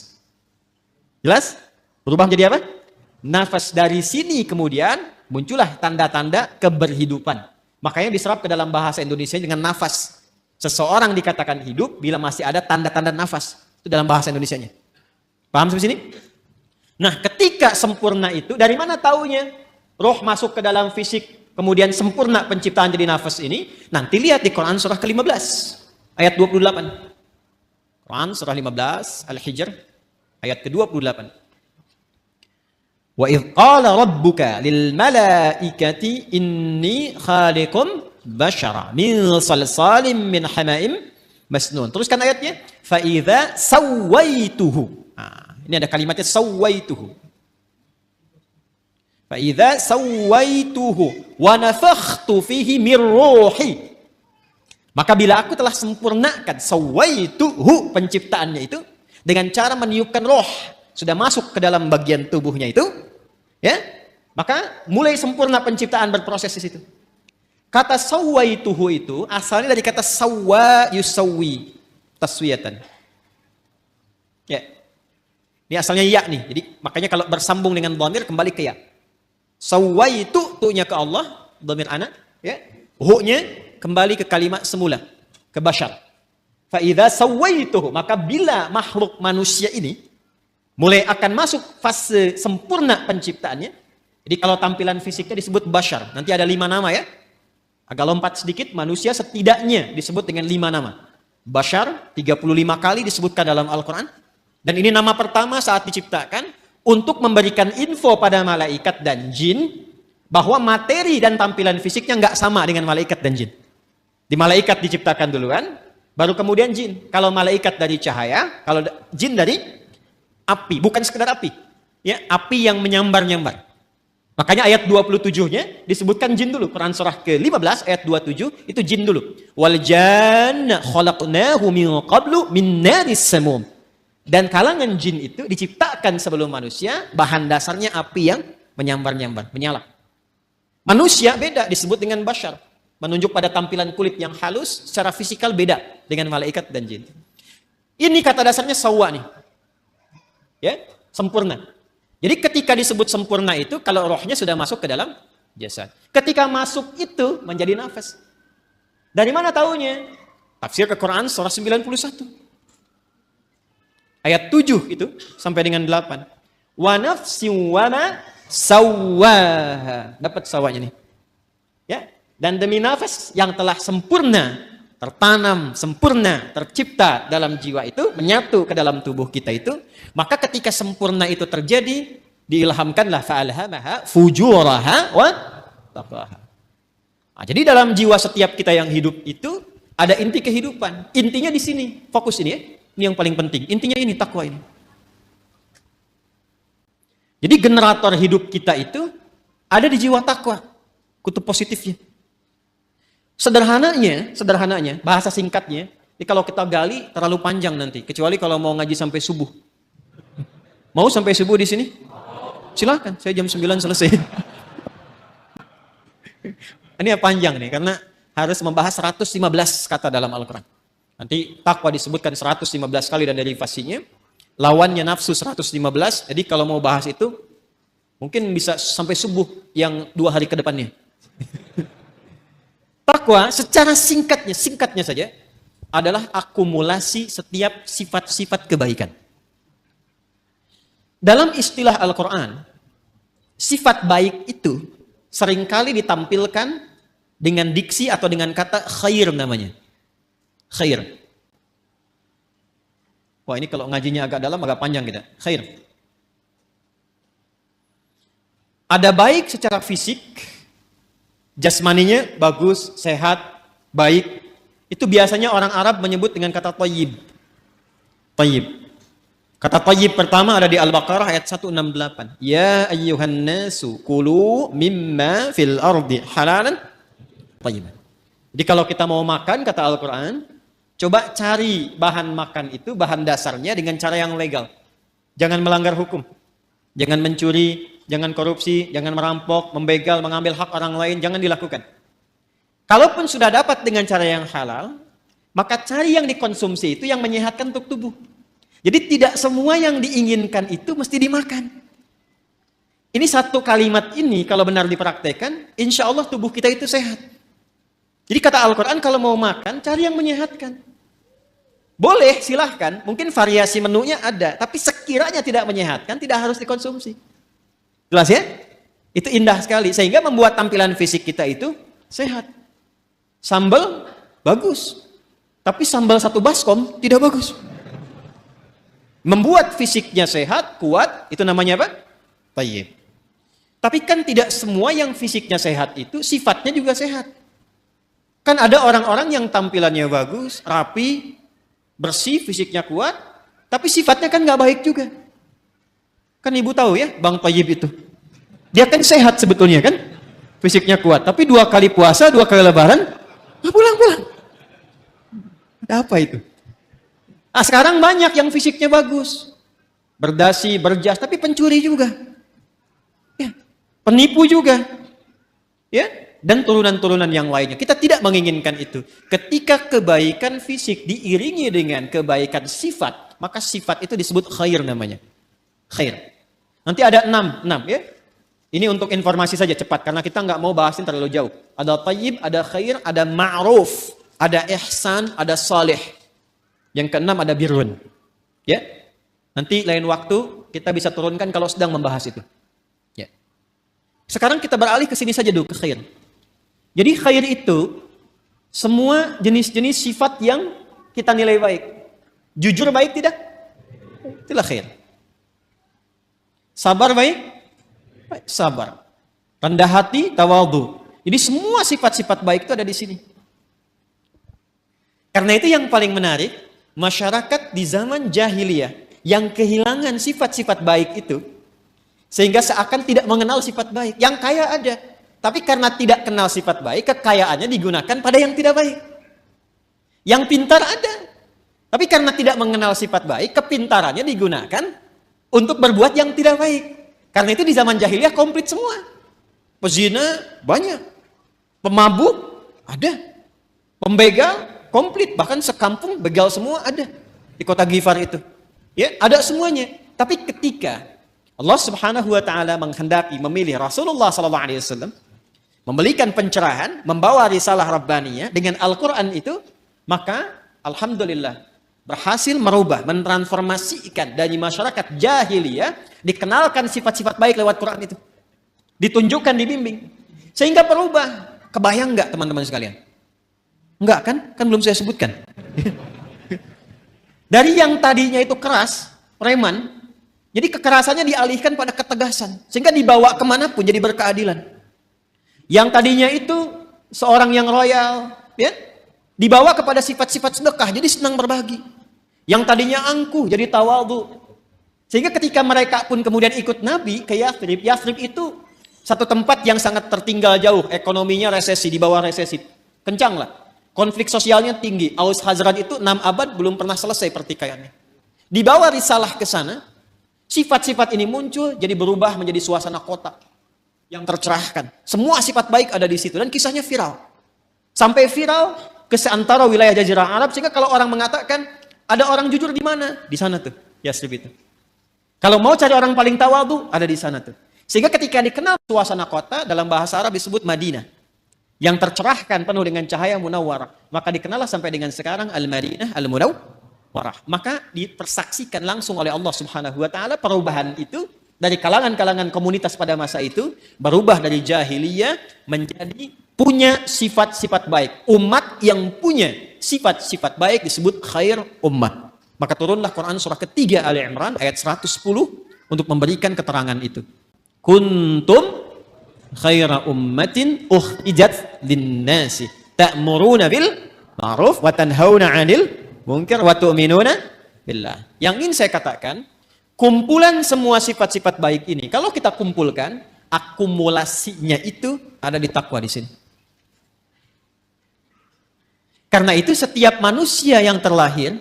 Jelas? Berubah menjadi apa? Nafas. Dari sini kemudian muncullah tanda-tanda keberhidupan. Makanya diserap ke dalam bahasa Indonesia dengan nafas. Seseorang dikatakan hidup bila masih ada tanda-tanda nafas. Itu dalam bahasa Indonesianya. Paham sampai sini? Nah, ketika sempurna itu, dari mana taunya? Roh masuk ke dalam fisik, kemudian sempurna penciptaan jadi nafas ini. Nanti lihat di Quran surah ke-15, ayat 28. Quran surah 15, Al-Hijr, ayat ke-28. Wa idh qala rabbuka lil malaikati inni khaliqum bashara min salsalim min hama'im masnun. Teruskan ayatnya. Fa idza sawaituhu. Nah, ini ada kalimatnya sawaituhu. Fa idza sawaituhu wa nafakhtu fihi min ruhi. Maka bila aku telah sempurnakan sawaituhu penciptaannya itu dengan cara meniupkan roh, sudah masuk ke dalam bagian tubuhnya itu, ya, maka mulai sempurna penciptaan berproses di situ. Kata sawaituhu itu asalnya dari kata sawwa yusawwi, taswiyatan. Ya. Ini asalnya ya nih. Jadi makanya kalau bersambung dengan dhamir kembali ke ya. Sawwaitu tu'nya ke Allah, dhamir anak, ya. Hu-nya kembali ke kalimat semula, ke bashar. Fa idza sawaituhu, maka bila makhluk manusia ini mulai akan masuk fase sempurna penciptaannya. Jadi kalau tampilan fisiknya disebut bashar. Nanti ada 5 nama ya. Agak lompat sedikit, manusia setidaknya disebut dengan 5 nama. Bashar 35 kali disebutkan dalam Al-Quran. Dan ini nama pertama saat diciptakan untuk memberikan info pada malaikat dan jin bahwa materi dan tampilan fisiknya nggak sama dengan malaikat dan jin. Di malaikat diciptakan duluan, baru kemudian jin. Kalau malaikat dari cahaya, kalau jin dari api, bukan sekedar api. Ya, api yang menyambar-nyambar. Makanya ayat 27-nya disebutkan jin dulu. Quran surah ke-15 ayat 27 itu jin dulu. Wal janna khalaqnahu min qablu min naris samum. Dan kalangan jin itu diciptakan sebelum manusia, bahan dasarnya api yang menyambar-nyambar, menyala. Manusia beda, disebut dengan bashar. Menunjuk pada tampilan kulit yang halus, secara fisikal beda dengan malaikat dan jin. Ini kata dasarnya sawwa nih. Ya, sempurna. Jadi ketika disebut sempurna itu, kalau rohnya sudah masuk ke dalam jasad. Ketika masuk itu menjadi nafas. Dari mana taunya? Tafsir ke Quran surah 91. Ayat 7 itu sampai dengan 8. Wa nafsin wa ma sawwaha. Dapat sawanya nih. Ya, dan demi nafas yang telah sempurna tertanam, sempurna, tercipta dalam jiwa itu, menyatu ke dalam tubuh kita itu, maka ketika sempurna itu terjadi, diilhamkanlah fa'alhamaha fujuraha wa taqwaha. Nah, jadi dalam jiwa setiap kita yang hidup itu ada inti kehidupan. Intinya di sini, fokus ini ya. Ini yang paling penting. Intinya ini, takwa ini. Jadi generator hidup kita itu ada di jiwa takwa. Kutub positifnya. Sederhananya, bahasa singkatnya, Jadi kalau kita gali terlalu panjang nanti, kecuali kalau mau ngaji sampai subuh. Mau sampai subuh di sini? Silakan, saya jam 9 selesai. Ini panjang nih, karena harus membahas 115 kata dalam Al-Quran. Nanti takwa disebutkan 115 kali dan derivasinya. Lawannya nafsu 115, jadi kalau mau bahas itu, mungkin bisa sampai subuh yang 2 hari ke depannya. Takwa secara singkatnya saja, adalah akumulasi setiap sifat-sifat kebaikan. Dalam istilah Al-Quran, sifat baik itu seringkali ditampilkan dengan diksi atau dengan kata khair namanya. Khair. Wah, ini kalau ngajinya agak dalam, agak panjang kita. Khair. Ada baik secara fisik, jasmaninya bagus, sehat, baik. Itu biasanya orang Arab menyebut dengan kata thayyib. Thayyib. Kata thayyib pertama ada di Al-Baqarah ayat 168. Ya ayyuhan nasu kulu mimma fil ardi halalan thayyiban. Jadi kalau kita mau makan, kata Al-Quran, coba cari bahan makan itu, bahan dasarnya dengan cara yang legal. Jangan melanggar hukum. Jangan mencuri, jangan korupsi, jangan merampok, membegal, mengambil hak orang lain, jangan dilakukan. Kalaupun sudah dapat dengan cara yang halal, maka cari yang dikonsumsi itu yang menyehatkan untuk tubuh. Jadi tidak semua yang diinginkan itu mesti dimakan. Ini satu kalimat ini kalau benar dipraktekkan, insya Allah tubuh kita itu sehat. Jadi kata Al-Quran, kalau mau makan, cari yang menyehatkan. Boleh, silahkan. Mungkin variasi menunya ada. Tapi sekiranya tidak menyehatkan, tidak harus dikonsumsi. Jelas ya? Itu indah sekali. Sehingga membuat tampilan fisik kita itu sehat. Sambal, bagus. Tapi sambal satu baskom, tidak bagus. Membuat fisiknya sehat, kuat, itu namanya apa? Thayyib. Tapi kan tidak semua yang fisiknya sehat itu, sifatnya juga sehat. Kan ada orang-orang yang tampilannya bagus, rapi, bersih, fisiknya kuat, tapi sifatnya kan nggak baik juga. Kan ibu tahu ya, Bang Thayyib itu. Dia kan sehat sebetulnya kan, fisiknya kuat. Tapi 2 kali puasa, 2 kali lebaran, pulang-pulang. Ada apa itu? Ah, sekarang banyak yang fisiknya bagus, berdasi, berjas, tapi pencuri juga, ya, penipu juga, ya. Dan turunan-turunan yang lainnya. Kita tidak menginginkan itu. Ketika kebaikan fisik diiringi dengan kebaikan sifat, maka sifat itu disebut khair namanya. Khair. Nanti ada 6 ya. Ini untuk informasi saja cepat, karena kita nggak mau bahasin terlalu jauh. Ada thayyib, ada khair, ada ma'ruf, ada ihsan, ada salih. Yang ke-6 ada birrun. Ya. Nanti lain waktu kita bisa turunkan kalau sedang membahas itu. Ya. Sekarang kita beralih ke sini saja dulu, ke khair. Jadi khair itu semua jenis-jenis sifat yang kita nilai baik. Jujur baik tidak? Itulah khair. Sabar baik? Baik, sabar. Rendah hati, tawadhu. Jadi semua sifat-sifat baik itu ada di sini. Karena itu yang paling menarik, masyarakat di zaman jahiliyah yang kehilangan sifat-sifat baik itu, sehingga seakan tidak mengenal sifat baik. Yang kaya ada. Tapi karena tidak kenal sifat baik, kekayaannya digunakan pada yang tidak baik. Yang pintar ada. Tapi karena tidak mengenal sifat baik, kepintarannya digunakan untuk berbuat yang tidak baik. Karena itu di zaman jahiliyah komplit semua. Pezina banyak. Pemabuk ada. Pembegal komplit. Bahkan sekampung begal semua ada. Di kota Ghifar itu. Ya, ada semuanya. Tapi ketika Allah Subhanahu wa taala menghendaki memilih Rasulullah sallallahu alaihi wasallam, memberikan pencerahan, membawa risalah Rabbaniyah dengan Al-Quran itu, maka Alhamdulillah berhasil merubah, mentransformasikan dari masyarakat jahiliyah, dikenalkan sifat-sifat baik lewat Quran itu. Ditunjukkan, dibimbing. Sehingga berubah. Kebayang nggak teman-teman sekalian? Enggak kan? Kan belum saya sebutkan. Dari yang tadinya itu keras, preman, jadi kekerasannya dialihkan pada ketegasan. Sehingga dibawa kemanapun jadi berkeadilan. Yang tadinya itu seorang yang royal, ya, dibawa kepada sifat-sifat sedekah, jadi senang berbagi. Yang tadinya angkuh, jadi tawadhu. Sehingga ketika mereka pun kemudian ikut Nabi ke Yathrib, Yathrib itu satu tempat yang sangat tertinggal jauh, ekonominya resesi, di bawah resesi, kencang lah. Konflik sosialnya tinggi. Aus Khazraj itu 6 abad belum pernah selesai pertikaiannya. Dibawa risalah ke sana, sifat-sifat ini muncul, jadi berubah menjadi suasana kota yang tercerahkan. Semua sifat baik ada di situ dan kisahnya viral. Sampai viral ke seantara wilayah Jazirah Arab, sehingga kalau orang mengatakan ada orang jujur di mana? Di sana tuh, Yasrib itu. Kalau mau cari orang paling tawadu, ada di sana tuh. Sehingga ketika dikenal suasana kota, dalam bahasa Arab disebut Madinah. Yang tercerahkan penuh dengan cahaya munawwarah. Maka dikenallah sampai dengan sekarang Al-Madinah Al-Munawwarah. Maka dipersaksikan langsung oleh Allah Subhanahu wa taala perubahan itu dari kalangan-kalangan komunitas pada masa itu berubah dari jahiliyah menjadi punya sifat-sifat baik. Umat yang punya sifat-sifat baik disebut khair ummah. Maka turunlah Quran surah ketiga Ali Imran ayat 110 untuk memberikan keterangan itu. Kuntum khaira ummatin ukhrijat linnasi ta'muruna bil ma'ruf wa tanhauna 'anil munkar wa tu'minuna billah. Yang ingin saya katakan, kumpulan semua sifat-sifat baik ini kalau kita kumpulkan, akumulasinya itu ada di takwa di sini. Karena itu setiap manusia yang terlahir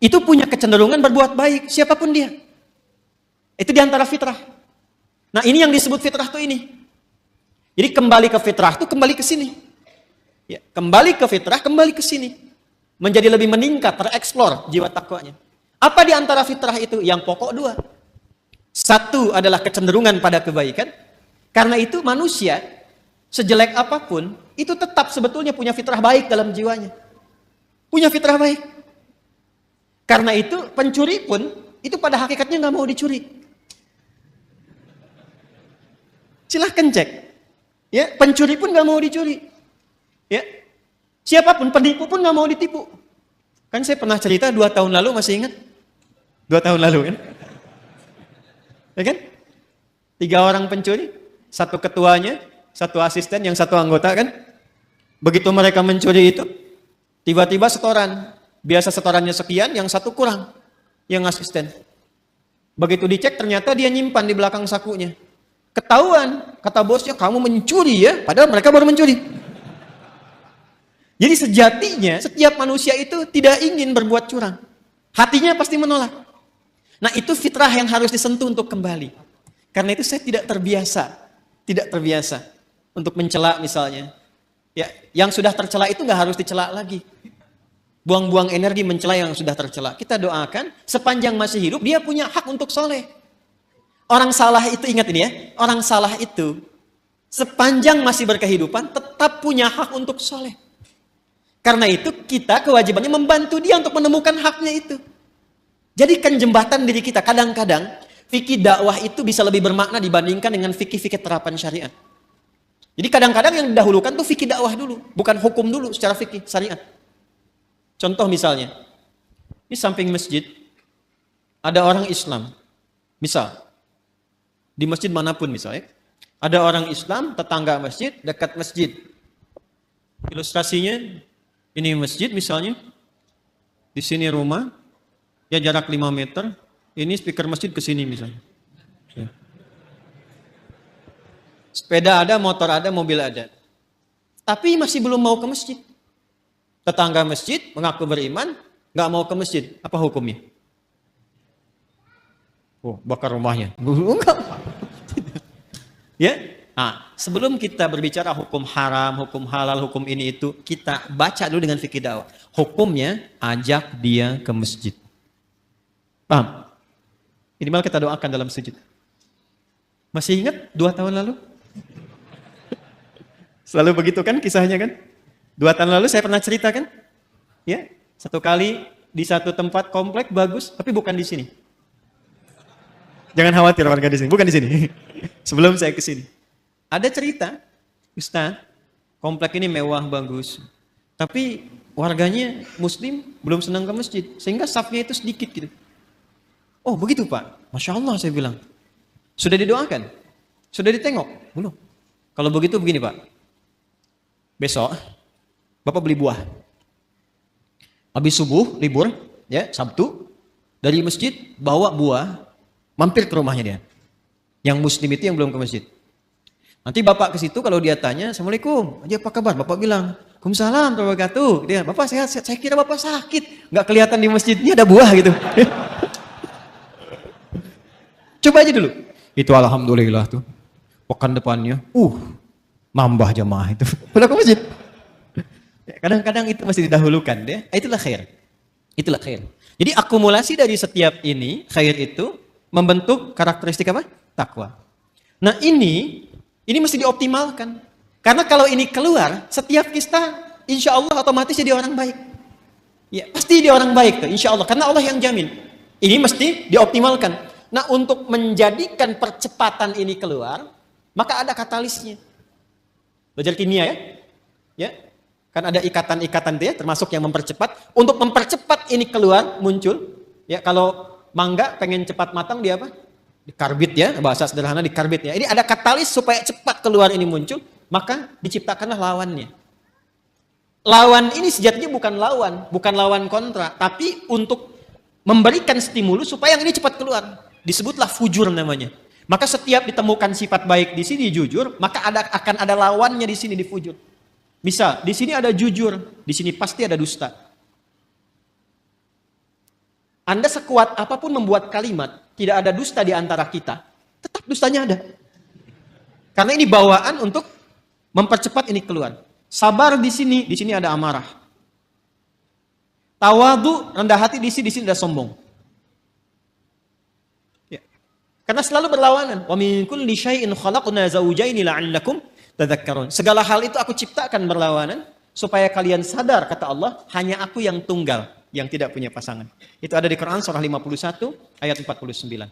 itu punya kecenderungan berbuat baik, siapapun dia. Itu diantara fitrah. Nah, ini yang disebut fitrah tuh ini. Jadi kembali ke fitrah itu kembali ke sini. Ya, kembali ke fitrah, kembali ke sini. Menjadi lebih meningkat, tereksplor jiwa takwanya. Apa di antara fitrah itu? Yang pokok 2. Satu adalah kecenderungan pada kebaikan. Karena itu manusia, sejelek apapun, itu tetap sebetulnya punya fitrah baik dalam jiwanya. Punya fitrah baik. Karena itu pencuri pun, itu pada hakikatnya nggak mau dicuri. Silahkan cek. Ya, pencuri pun nggak mau dicuri. Ya, siapapun penipu pun nggak mau ditipu. Kan saya pernah cerita 2 tahun lalu, masih ingat? 2 tahun lalu kan? Ya kan? 3 orang pencuri, 1 ketuanya, 1 asisten, yang 1 anggota kan? Begitu mereka mencuri itu, tiba-tiba setoran. Biasa setorannya sekian, yang 1 kurang, yang asisten. Begitu dicek ternyata dia nyimpan di belakang sakunya. Ketahuan, kata bosnya, kamu mencuri ya, padahal mereka baru mencuri. Jadi sejatinya setiap manusia itu tidak ingin berbuat curang. Hatinya pasti menolak. Nah, itu fitrah yang harus disentuh untuk kembali. Karena itu saya tidak terbiasa untuk mencela misalnya. Ya, yang sudah tercela itu nggak harus dicela lagi. Buang-buang energi mencela yang sudah tercela. Kita doakan sepanjang masih hidup dia punya hak untuk soleh. Orang salah itu, ingat ini ya, orang salah itu sepanjang masih berkehidupan tetap punya hak untuk soleh. Karena itu kita kewajibannya membantu dia untuk menemukan haknya itu. Jadikan jembatan diri kita. Kadang-kadang fikih dakwah itu bisa lebih bermakna dibandingkan dengan fikih-fikih terapan syariat. Jadi kadang-kadang yang didahulukan tuh fikih dakwah dulu, bukan hukum dulu secara fikih syariat. Contoh misalnya, di samping masjid ada orang Islam. Misal, di masjid manapun misalnya, ada orang Islam, tetangga masjid, dekat masjid. Ilustrasinya, ini masjid misalnya, di sini rumah, ya jarak 5 meter, ini speaker masjid ke sini misalnya. Ya. Sepeda ada, motor ada, mobil ada. Tapi masih belum mau ke masjid. Tetangga masjid mengaku beriman, nggak mau ke masjid. Apa hukumnya? Oh, bakar rumahnya. Enggak. Ya. Nah, sebelum kita berbicara hukum haram, hukum halal, hukum ini itu, kita baca dulu dengan fikih dakwah. Hukumnya ajak dia ke masjid. Paham? Minimal kita doakan dalam sujud. Masih ingat 2 tahun lalu? Selalu begitu kan kisahnya kan? 2 tahun lalu saya pernah cerita kan? Ya, 1 kali di satu tempat komplek bagus, tapi bukan di sini. Jangan khawatir warga di sini, bukan di sini. Sebelum saya ke sini. Ada cerita, Ustaz, komplek ini mewah bagus. Tapi warganya muslim belum senang ke masjid, sehingga safnya itu sedikit gitu. Oh, begitu Pak. Masya Allah saya bilang. Sudah didoakan? Sudah ditengok? Belum. Kalau begitu begini Pak. Besok Bapak beli buah. Habis subuh, libur, ya, Sabtu, dari masjid bawa buah, mampir ke rumahnya dia. Yang muslim itu yang belum ke masjid. Nanti Bapak ke situ, kalau dia tanya, Assalamualaikum, aja apa kabar? Bapak bilang, Waalaikumsalam warahmatullahi wabarakatuh. Dia, Bapak sehat, sehat. Saya kira Bapak sakit. Nggak kelihatan di masjidnya ada buah gitu. Coba aja dulu. Itu alhamdulillah tuh. Pekan depannya, nambah jamaah itu. Pulang ke masjid. Kadang-kadang itu masih didahulukan deh. Itulah khair. Itulah khair. Jadi akumulasi dari setiap ini, khair itu membentuk karakteristik apa? Takwa. Nah ini mesti dioptimalkan. Karena kalau ini keluar, setiap kita insya Allah otomatis jadi orang baik. Ya, pasti dia orang baik tuh, insya Allah. Karena Allah yang jamin. Ini mesti dioptimalkan. Nah untuk menjadikan percepatan ini keluar, maka ada katalisnya. Belajar kimia ya? Ya, kan ada ikatan-ikatan dia, termasuk yang mempercepat. Untuk mempercepat ini keluar, muncul. Ya, kalau mangga pengen cepat matang dia apa? Dikarbit ya, bahasa sederhana dikarbit ya. Ini ada katalis supaya cepat keluar ini muncul, maka diciptakanlah lawannya. Lawan ini sejatinya bukan lawan kontra, tapi untuk memberikan stimulus supaya yang ini cepat keluar. Disebutlah fujur namanya. Maka setiap ditemukan sifat baik di sini jujur, maka akan ada lawannya di sini di fujur. Misal, di sini ada jujur, di sini pasti ada dusta. Anda sekuat apapun membuat kalimat, tidak ada dusta di antara kita, tetap dustanya ada. Karena ini bawaan untuk mempercepat ini keluar. Sabar di sini ada amarah. Tawadu, rendah hati di sini ada sombong. Ya. Karena selalu berlawanan. Wa min kulli syai'in khalaqna zawjaini la'allakum tadhakkarun. Segala hal itu aku ciptakan berlawanan supaya kalian sadar, kata Allah, hanya aku yang tunggal, yang tidak punya pasangan. Itu ada di Quran surah 51 ayat 49.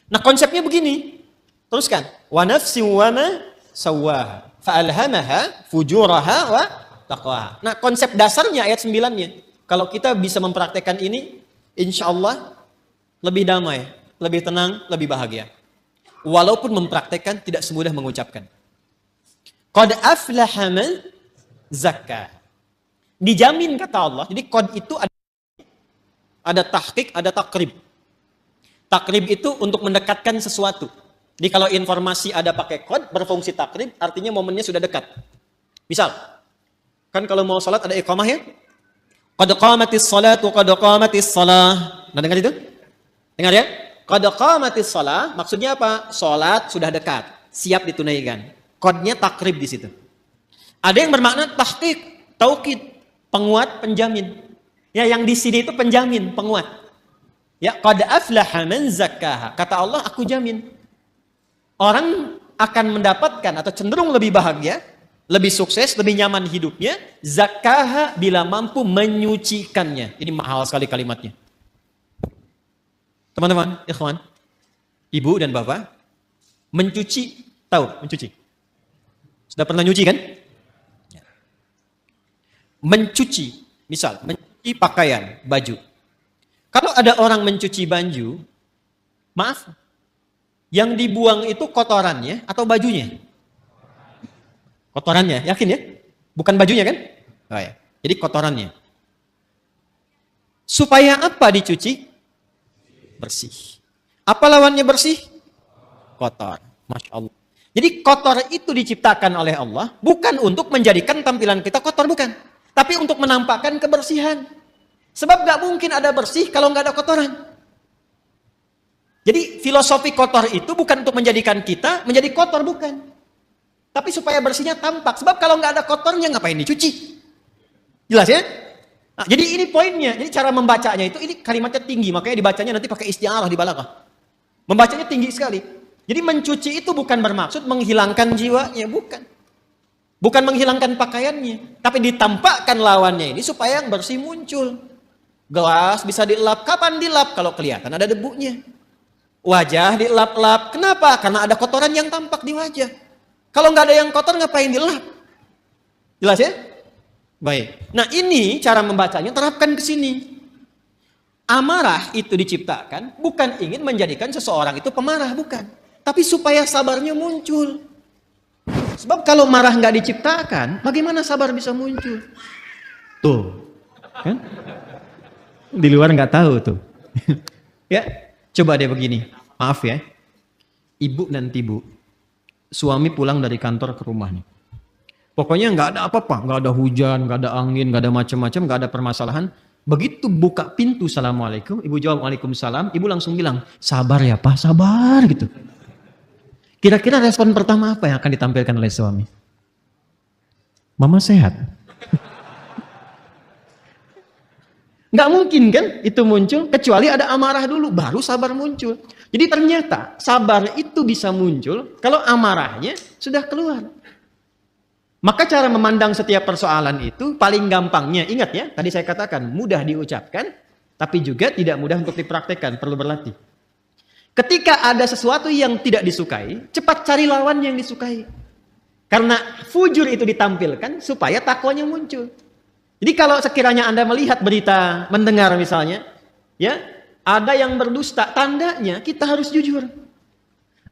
Nah, konsepnya begini. Teruskan. Wa nafsin wa ma sawwaha fa'alhamaha fujuraha wa taqwaha. Nah, konsep dasarnya ayat 9-nya. Kalau kita bisa mempraktekkan ini, insya Allah lebih damai, lebih tenang, lebih bahagia. Walaupun mempraktekkan tidak semudah mengucapkan. Qad aflaha man zakka. Dijamin kata Allah. Jadi qad itu ada tahqiq, ada takrib. Takrib itu untuk mendekatkan sesuatu. Jadi kalau informasi ada pakai qad, berfungsi takrib, artinya momennya sudah dekat. Misal, kan kalau mau salat ada iqamah ya? Qad qamatis salatu, qad qamatis salah. Nah, dengar itu? Dengar ya? Qad qamatis salah, maksudnya apa? Salat sudah dekat, siap ditunaikan. Qadnya takrib di situ. Ada yang bermakna tahqiq, taukid, penguat, penjamin. Ya, yang di sini itu penjamin, penguat. Ya, qad aflaha man zakkaha. Kata Allah, aku jamin. Orang akan mendapatkan atau cenderung lebih bahagia, lebih sukses, lebih nyaman hidupnya, zakkaha bila mampu menyucikannya. Ini mahal sekali kalimatnya. Teman-teman, ikhwan, ibu dan bapak, mencuci, tahu mencuci? Sudah pernah nyuci kan? Mencuci, misal, mencuci pakaian, baju. Kalau ada orang mencuci baju, maaf, yang dibuang itu kotorannya atau bajunya? Kotorannya, yakin ya? Bukan bajunya kan? Oh ya. Jadi kotorannya. Supaya apa dicuci? Bersih. Apa lawannya bersih? Kotor. Masya Allah. Jadi kotor itu diciptakan oleh Allah bukan untuk menjadikan tampilan kita kotor, bukan. Tapi untuk menampakkan kebersihan. Sebab gak mungkin ada bersih kalau gak ada kotoran. Jadi filosofi kotor itu bukan untuk menjadikan kita menjadi kotor, bukan. Tapi supaya bersihnya tampak. Sebab kalau nggak ada kotornya ngapain dicuci? Jelas ya? Nah, jadi ini poinnya. Jadi cara membacanya itu, ini kalimatnya tinggi. Makanya dibacanya nanti pakai isti'arah di balaghah. Membacanya tinggi sekali. Jadi mencuci itu bukan bermaksud menghilangkan jiwanya. Bukan. Bukan menghilangkan pakaiannya. Tapi ditampakkan lawannya ini supaya yang bersih muncul. Gelas bisa dilap. Kapan dilap? Kalau kelihatan ada debunya. Wajah dilap-lap. Kenapa? Karena ada kotoran yang tampak di wajah. Kalau nggak ada yang kotor, ngapain dilap? Jelas ya? Baik. Nah ini cara membacanya, terapkan ke sini. Amarah itu diciptakan bukan ingin menjadikan seseorang itu pemarah, bukan. Tapi supaya sabarnya muncul. Sebab kalau marah nggak diciptakan, bagaimana sabar bisa muncul? Tuh, kan? Di luar nggak tahu tuh. Ya, coba deh begini. Maaf ya, ibu dan ibu. Suami pulang dari kantor ke rumah nih. Pokoknya nggak ada apa-apa, nggak ada hujan, nggak ada angin, nggak ada macam-macam, nggak ada permasalahan. Begitu buka pintu, Assalamualaikum, ibu jawab Waalaikumsalam, ibu langsung bilang, sabar ya Pak, sabar gitu. Kira-kira respon pertama apa yang akan ditampilkan oleh suami? Mama sehat. Nggak mungkin kan itu muncul, kecuali ada amarah dulu, baru sabar muncul. Jadi ternyata sabar itu bisa muncul kalau amarahnya sudah keluar. Maka cara memandang setiap persoalan itu paling gampangnya, ingat ya, tadi saya katakan mudah diucapkan, tapi juga tidak mudah untuk dipraktekkan, perlu berlatih. Ketika ada sesuatu yang tidak disukai, cepat cari lawan yang disukai. Karena fujur itu ditampilkan supaya takwanya muncul. Jadi kalau sekiranya Anda melihat berita, mendengar misalnya, ya, ada yang berdusta, tandanya kita harus jujur.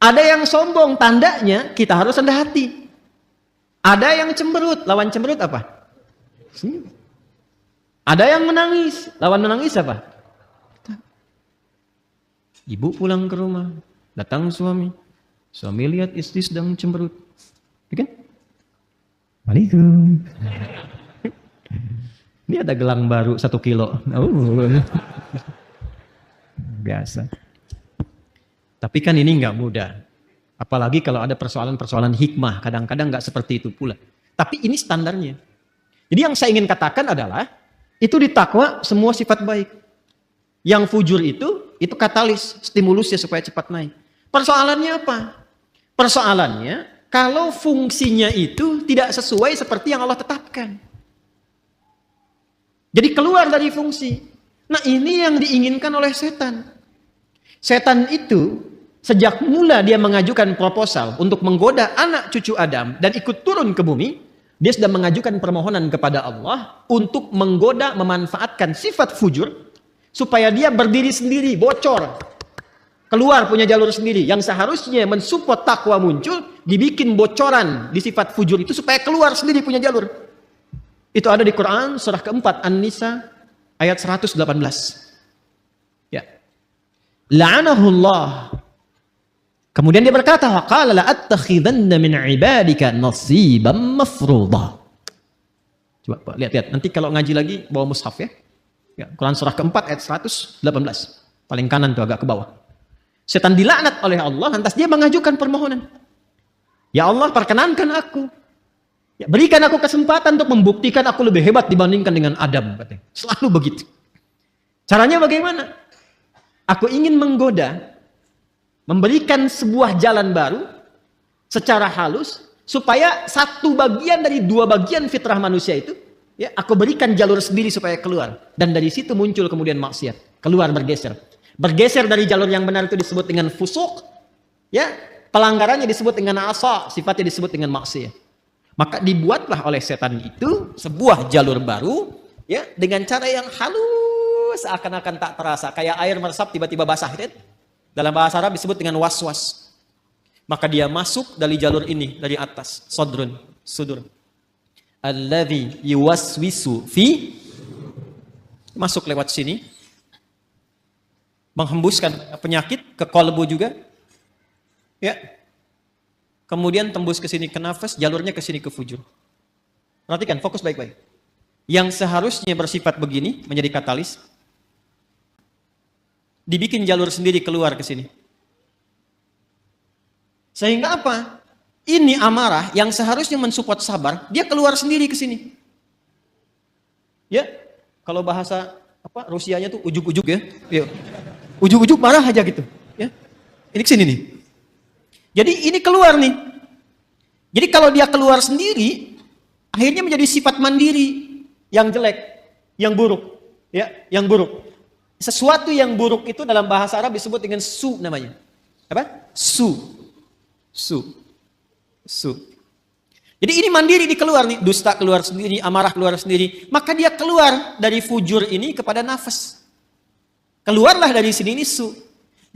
Ada yang sombong, tandanya kita harus rendah hati. Ada yang cemberut, lawan cemberut apa? Senyum. Ada yang menangis, lawan menangis apa? Ibu pulang ke rumah, datang suami. Suami lihat istri sedang cemberut. Ya kan? Waalaikum. Ini ada gelang baru 1 kilo. Biasa. Tapi kan ini nggak mudah. Apalagi kalau ada persoalan-persoalan hikmah, kadang-kadang nggak seperti itu pula. Tapi ini standarnya. Jadi yang saya ingin katakan adalah, itu di takwa semua sifat baik. Yang fujur itu katalis, stimulusnya supaya cepat naik. Persoalannya apa? Persoalannya, kalau fungsinya itu tidak sesuai seperti yang Allah tetapkan. Jadi keluar dari fungsi. Nah ini yang diinginkan oleh setan. Setan itu, sejak mula dia mengajukan proposal untuk menggoda anak cucu Adam dan ikut turun ke bumi, dia sudah mengajukan permohonan kepada Allah untuk menggoda, memanfaatkan sifat fujur supaya dia berdiri sendiri, bocor, keluar punya jalur sendiri. Yang seharusnya mensupport takwa muncul, dibikin bocoran di sifat fujur itu supaya keluar sendiri punya jalur. Itu ada di Quran surah keempat An-Nisa ayat 118. Ya. La'anahullah. Kemudian dia berkata, "Waqala la'attakhidanna min 'ibadika nasiban mafruḍa." Coba Pak, lihat. Nanti kalau ngaji lagi bawa mushaf ya. Ya, Quran surah keempat ayat 118. Paling kanan tuh agak ke bawah. Setan dilaknat oleh Allah, lantas dia mengajukan permohonan. Ya Allah, perkenankan aku. Ya, berikan aku kesempatan untuk membuktikan aku lebih hebat dibandingkan dengan Adam, katanya. Selalu begitu. Caranya bagaimana? Aku ingin menggoda, memberikan sebuah jalan baru secara halus supaya satu bagian dari 2 bagian fitrah manusia itu, ya, aku berikan jalur sendiri supaya keluar. Dan dari situ muncul kemudian maksiat, keluar bergeser. Bergeser dari jalur yang benar itu disebut dengan fusuk, ya, pelanggarannya disebut dengan asa, sifatnya disebut dengan maksiat. Maka dibuatlah oleh setan itu sebuah jalur baru, ya, dengan cara yang halus, seakan-akan tak terasa, kayak air meresap tiba-tiba basah, gitu. Dalam bahasa Arab disebut dengan was-was. Maka dia masuk dari jalur ini, dari atas, sudur. Alladzi yuwaswisu fi, masuk lewat sini, menghembuskan penyakit ke kolbu juga, ya. Kemudian tembus ke sini ke nafas, jalurnya ke sini ke fujur. Perhatikan, fokus baik-baik. Yang seharusnya bersifat begini menjadi katalis, dibikin jalur sendiri keluar ke sini. Sehingga apa? Ini amarah yang seharusnya mensupport sabar, dia keluar sendiri ke sini. Ya, kalau bahasa apa Rusianya tuh ujuk-ujuk ya. Ya. Ujuk-ujuk marah aja gitu, ya. Ini ke sini nih. Jadi ini keluar nih. Jadi kalau dia keluar sendiri, akhirnya menjadi sifat mandiri yang jelek, yang buruk, ya, yang buruk. Sesuatu yang buruk itu dalam bahasa Arab disebut dengan su namanya. Apa? Su. Jadi ini mandiri dikeluar nih, dusta keluar sendiri, amarah keluar sendiri. Maka dia keluar dari fujur ini kepada nafas. Keluarlah dari sini ini su.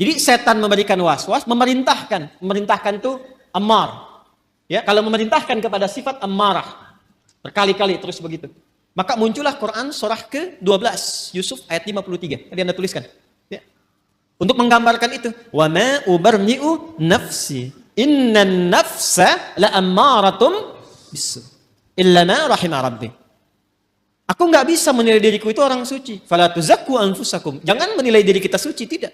Jadi setan memberikan was-was, memerintahkan itu ammar. Ya, kalau memerintahkan kepada sifat ammarah, berkali-kali terus begitu. Maka muncullah Quran surah ke-12, Yusuf ayat 53. Tadi Anda tuliskan. Ya. Untuk menggambarkan itu, wa ma ubarni'u nafsi, innan nafsa la ammaratum bisu. illa ma rahima rabbi. Aku nggak bisa menilai diriku itu orang suci. Fala tuzakku anfusakum. Jangan menilai diri kita suci, tidak.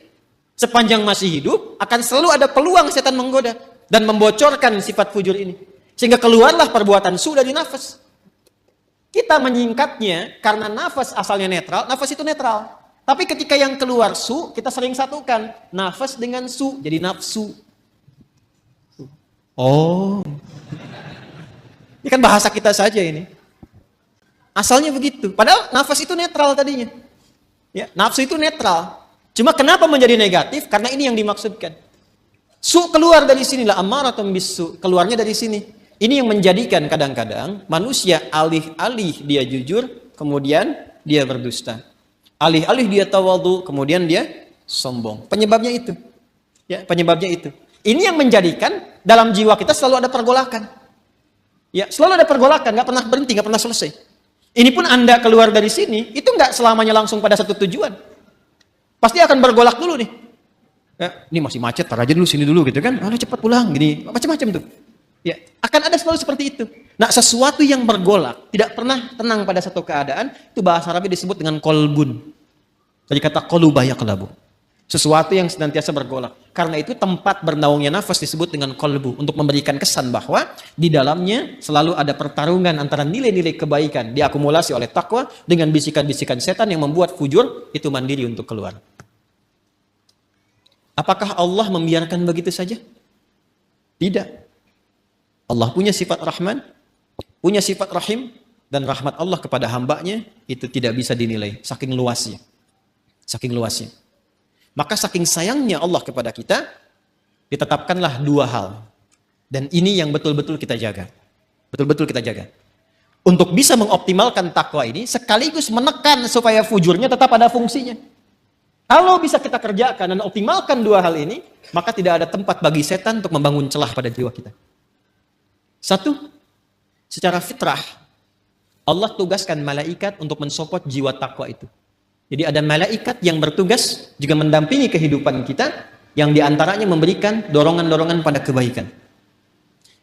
Sepanjang masih hidup, akan selalu ada peluang setan menggoda dan membocorkan sifat fujur ini. Sehingga keluarlah perbuatan su dari nafas. Kita menyingkatnya karena nafas asalnya netral, nafas itu netral. Tapi ketika yang keluar su, kita sering satukan nafas dengan su, jadi nafsu. Oh. Ini kan bahasa kita saja ini. Asalnya begitu. Padahal nafas itu netral tadinya. Ya, nafsu itu netral. Cuma kenapa menjadi negatif? Karena ini yang dimaksudkan. Su keluar dari sinilah, ammaratun bisu. Keluarnya dari sini. Ini yang menjadikan kadang-kadang manusia alih-alih dia jujur, kemudian dia berdusta. Alih-alih dia tawadhu, kemudian dia sombong. Penyebabnya itu. Ya, penyebabnya itu. Ini yang menjadikan dalam jiwa kita selalu ada pergolakan. Ya, selalu ada pergolakan, nggak pernah berhenti, nggak pernah selesai. Ini pun Anda keluar dari sini, itu nggak selamanya langsung pada satu tujuan. Pasti akan bergolak dulu nih. Ya, ini masih macet, tar aja dulu sini dulu gitu kan. Cepat pulang, gini, macam-macam tuh. Ya, akan ada selalu seperti itu. Nah, sesuatu yang bergolak, tidak pernah tenang pada satu keadaan, itu bahasa Arabnya disebut dengan kolbun. Dari kata koluba yaqlabu. Sesuatu yang senantiasa bergolak. Karena itu tempat bernaungnya nafas disebut dengan kolbu. Untuk memberikan kesan bahwa di dalamnya selalu ada pertarungan antara nilai-nilai kebaikan diakumulasi oleh takwa dengan bisikan-bisikan setan yang membuat fujur itu mandiri untuk keluar. Apakah Allah membiarkan begitu saja? Tidak. Allah punya sifat Rahman, punya sifat Rahim, dan rahmat Allah kepada hambanya itu tidak bisa dinilai. Saking luasnya. Saking luasnya. Maka saking sayangnya Allah kepada kita, ditetapkanlah dua hal. Dan ini yang betul-betul kita jaga. Betul-betul kita jaga. Untuk bisa mengoptimalkan takwa ini, sekaligus menekan supaya fujurnya tetap ada fungsinya. Kalau bisa kita kerjakan dan optimalkan dua hal ini, maka tidak ada tempat bagi setan untuk membangun celah pada jiwa kita. Satu, secara fitrah, Allah tugaskan malaikat untuk mensupport jiwa takwa itu. Jadi ada malaikat yang bertugas juga mendampingi kehidupan kita, yang diantaranya memberikan dorongan-dorongan pada kebaikan.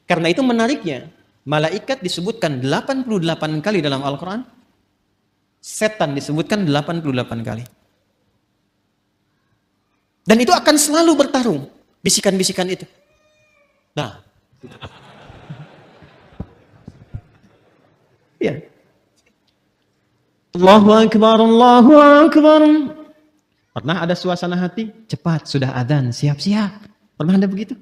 Karena itu menariknya, malaikat disebutkan 88 kali dalam Al-Quran, setan disebutkan 88 kali. Dan itu akan selalu bertarung, bisikan-bisikan itu. Nah, ya. Allahu Akbar, Allahu Akbar. Pernah ada suasana hati? Cepat, sudah adzan, siap-siap. Pernah ada begitu?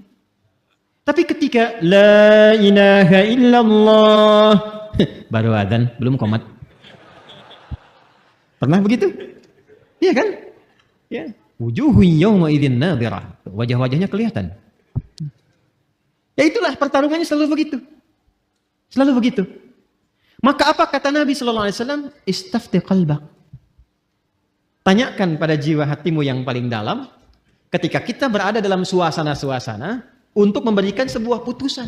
Tapi ketika La ilaha illallah baru adzan, belum qomat. Pernah begitu? Iya kan? Ya. Wujuhu yawma idzin nadhirah. Wajah-wajahnya kelihatan. Ya itulah pertarungannya selalu begitu. Selalu begitu. Maka apa kata Nabi sallallahu alaihi wasallam? Istafti qalbak. Tanyakan pada jiwa hatimu yang paling dalam ketika kita berada dalam suasana-suasana untuk memberikan sebuah putusan.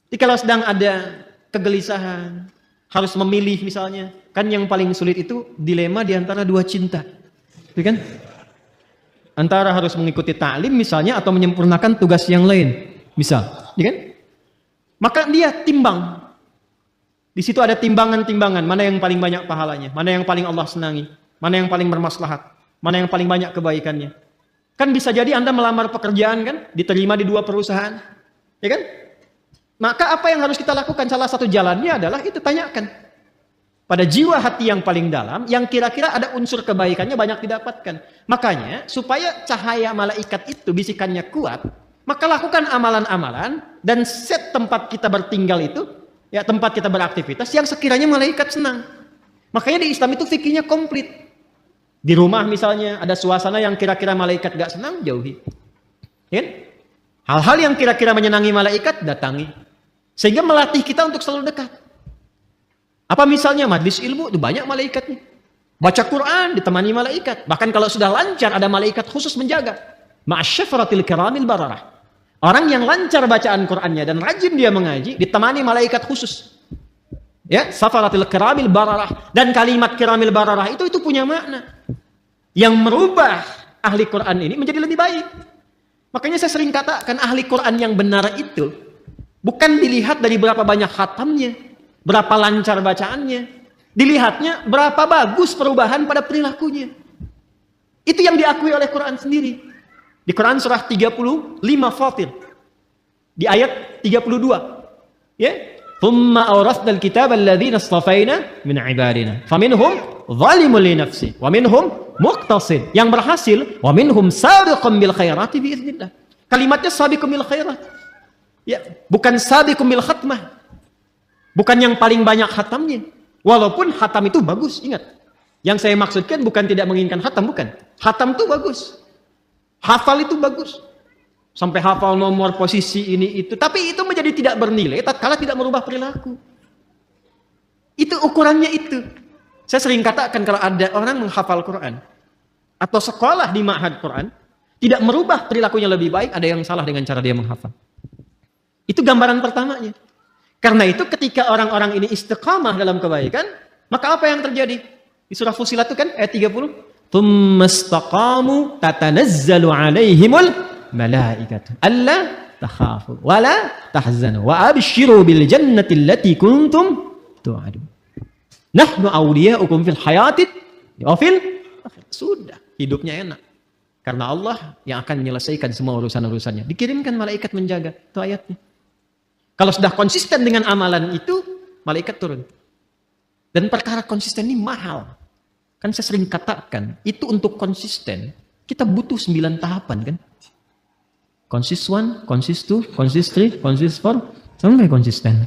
Jadi kalau sedang ada kegelisahan, harus memilih misalnya, kan yang paling sulit itu dilema di antara dua cinta. Gitu kan? Antara harus mengikuti ta'lim misalnya atau menyempurnakan tugas yang lain. Misal, gitu kan? Maka dia timbang. Di situ ada timbangan-timbangan, mana yang paling banyak pahalanya, mana yang paling Allah senangi, mana yang paling bermaslahat, mana yang paling banyak kebaikannya. Kan bisa jadi Anda melamar pekerjaan kan, diterima di dua perusahaan, ya kan? Maka apa yang harus kita lakukan? Salah satu jalannya adalah itu, tanyakan pada jiwa hati yang paling dalam, yang kira-kira ada unsur kebaikannya banyak didapatkan. Makanya supaya cahaya malaikat itu bisikannya kuat, maka lakukan amalan-amalan dan set tempat kita bertinggal itu, ya tempat kita beraktivitas yang sekiranya malaikat senang. Makanya di Islam itu fikihnya komplit. Di rumah misalnya ada suasana yang kira-kira malaikat gak senang, jauhi. Ya? Hal-hal yang kira-kira menyenangi malaikat, datangi. Sehingga melatih kita untuk selalu dekat. Apa misalnya majlis ilmu, itu banyak malaikatnya. Baca Quran, ditemani malaikat. Bahkan kalau sudah lancar, ada malaikat khusus menjaga. Ma'asyafratil kiramil bararah. Orang yang lancar bacaan Qur'annya dan rajin dia mengaji, ditemani malaikat khusus. Ya, safaratil kiramil bararah. Dan kalimat kiramil bararah itu punya makna yang merubah ahli Quran ini menjadi lebih baik. Makanya saya sering katakan ahli Quran yang benar itu bukan dilihat dari berapa banyak khatamnya, berapa lancar bacaannya, dilihatnya berapa bagus perubahan pada perilakunya. Itu yang diakui oleh Quran sendiri. Di Quran surah 35 Fatir, di ayat 32, ya, thumma awrathna al-kitaba alladhina istafaina min ibadina faminhum zalimun li nafsi wa minhum muqtasid, yang berhasil, wa minhum sabiqun bil khairati bi idznillah. Kalimatnya sabiqun bil khairat, ya, bukan sabiqun bil khatmah, bukan yang paling banyak khatamnya. Walaupun khatam itu bagus, ingat, yang saya maksudkan bukan tidak menginginkan khatam, bukan. Khatam itu bagus, hafal itu bagus, sampai hafal nomor, posisi, ini itu, tapi itu menjadi tidak bernilai tatkala tidak merubah perilaku. Itu ukurannya itu. Saya sering katakan, kalau ada orang menghafal Quran atau sekolah di ma'had Quran tidak merubah perilakunya lebih baik, ada yang salah dengan cara dia menghafal. Itu gambaran pertamanya. Karena itu ketika orang-orang ini istiqamah dalam kebaikan, maka apa yang terjadi? Di surah Fussilat itu kan ayat 30, "Tsumma istaqamu tatanazzalu 'alaihimul malaikatu alla takhafu wa la tahzanu wa abshiru bil jannati allati kuntum tu'adun. Nahnu awliya'ukum fil hayatid wa fil akhirah." Sudah, hidupnya enak. Karena Allah yang akan menyelesaikan semua urusan-urusannya. Dikirimkan malaikat menjaga. Itu ayatnya. Kalau sudah konsisten dengan amalan itu, malaikat turun. Dan perkara konsisten ini mahal. Kan saya sering katakan, itu untuk konsisten, kita butuh 9 tahapan kan. Consist 1, consist 2, consist 3, consist 4, sampai konsisten.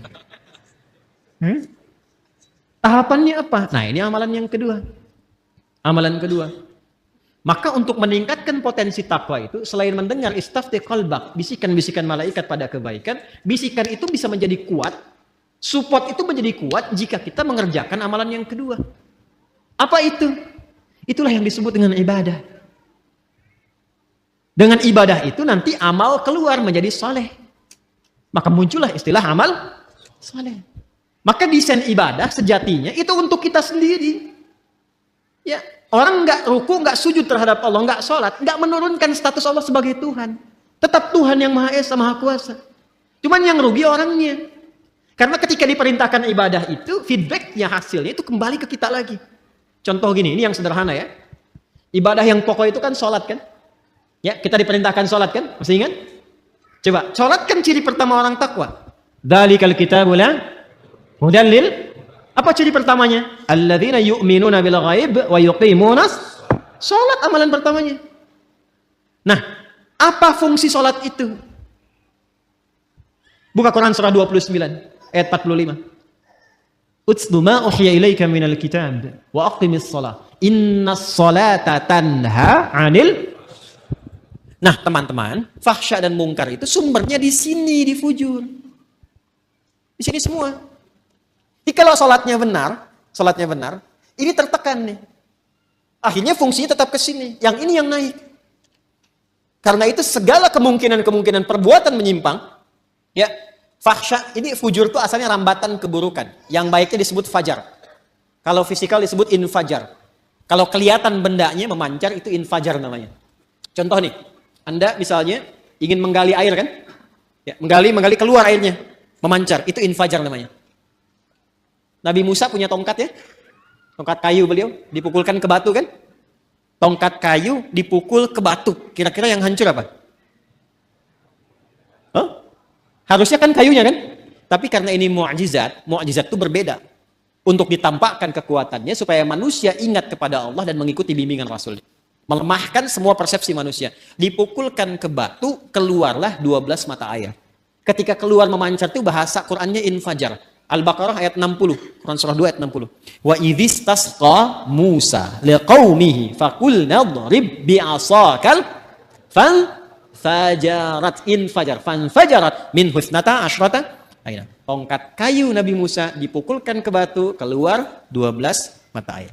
Tahapannya apa? Nah, ini amalan yang kedua. Amalan kedua. Maka untuk meningkatkan potensi takwa itu, selain mendengar istafti qalbak, bisikan-bisikan malaikat pada kebaikan, bisikan itu bisa menjadi kuat, support itu menjadi kuat jika kita mengerjakan amalan yang kedua. Apa itu? Itulah yang disebut dengan ibadah. Dengan ibadah itu nanti amal keluar menjadi saleh. Maka muncullah istilah amal saleh. Maka desain ibadah sejatinya itu untuk kita sendiri. Ya, orang nggak ruku, nggak sujud terhadap Allah, nggak sholat, nggak menurunkan status Allah sebagai Tuhan. Tetap Tuhan yang Maha Esa, Maha Kuasa. Cuman yang rugi orangnya. Karena ketika diperintahkan ibadah itu, feedbacknya, hasilnya itu kembali ke kita lagi. Contoh gini, ini yang sederhana ya. Ibadah yang pokok itu kan sholat kan? Ya, kita diperintahkan sholat kan? Masih ingat? Coba, sholat kan ciri pertama orang takwa. Dzalikal kitabu la hudan lil. Apa ciri pertamanya? Alladzina yu'minuna bil ghaib wa yuqimunas. Sholat amalan pertamanya. Nah, apa fungsi sholat itu? Buka Quran surah 29 ayat 45. Utslu ma uhiya ilaika minal kitab wa aqimis shalah. Innas salata tanha 'anil. Nah, teman-teman, fahsya dan mungkar itu sumbernya di sini, di fujur. Di sini semua. Jadi kalau sholatnya benar, ini tertekan nih. Akhirnya fungsinya tetap ke sini. Yang ini yang naik. Karena itu segala kemungkinan perbuatan menyimpang, ya, fahsya, ini fujur itu asalnya rambatan keburukan. Yang baiknya disebut fajar. Kalau fisikal disebut infajar. Kalau kelihatan bendanya memancar, itu infajar namanya. Contoh nih, Anda misalnya ingin menggali air kan? Ya, menggali keluar airnya, memancar, itu infajar namanya. Nabi Musa punya tongkat ya, tongkat kayu beliau, dipukulkan ke batu kan? Tongkat kayu dipukul ke batu, kira-kira yang hancur apa? Huh? Harusnya kan kayunya kan? Tapi karena ini mu'jizat itu berbeda. Untuk ditampakkan kekuatannya supaya manusia ingat kepada Allah dan mengikuti bimbingan Rasul. Melemahkan semua persepsi manusia. Dipukulkan ke batu, keluarlah 12 mata air. Ketika keluar memancar itu bahasa Qur'annya infajar. Al-Baqarah ayat 60, Quran surah 2 ayat 60. Wa idzistasqa Musa liqaumihi faqulna dhrib bi'asakal fanfajarat fanfajarat min husnata asyrata aina. Tongkat kayu Nabi Musa dipukulkan ke batu, keluar 12 mata air.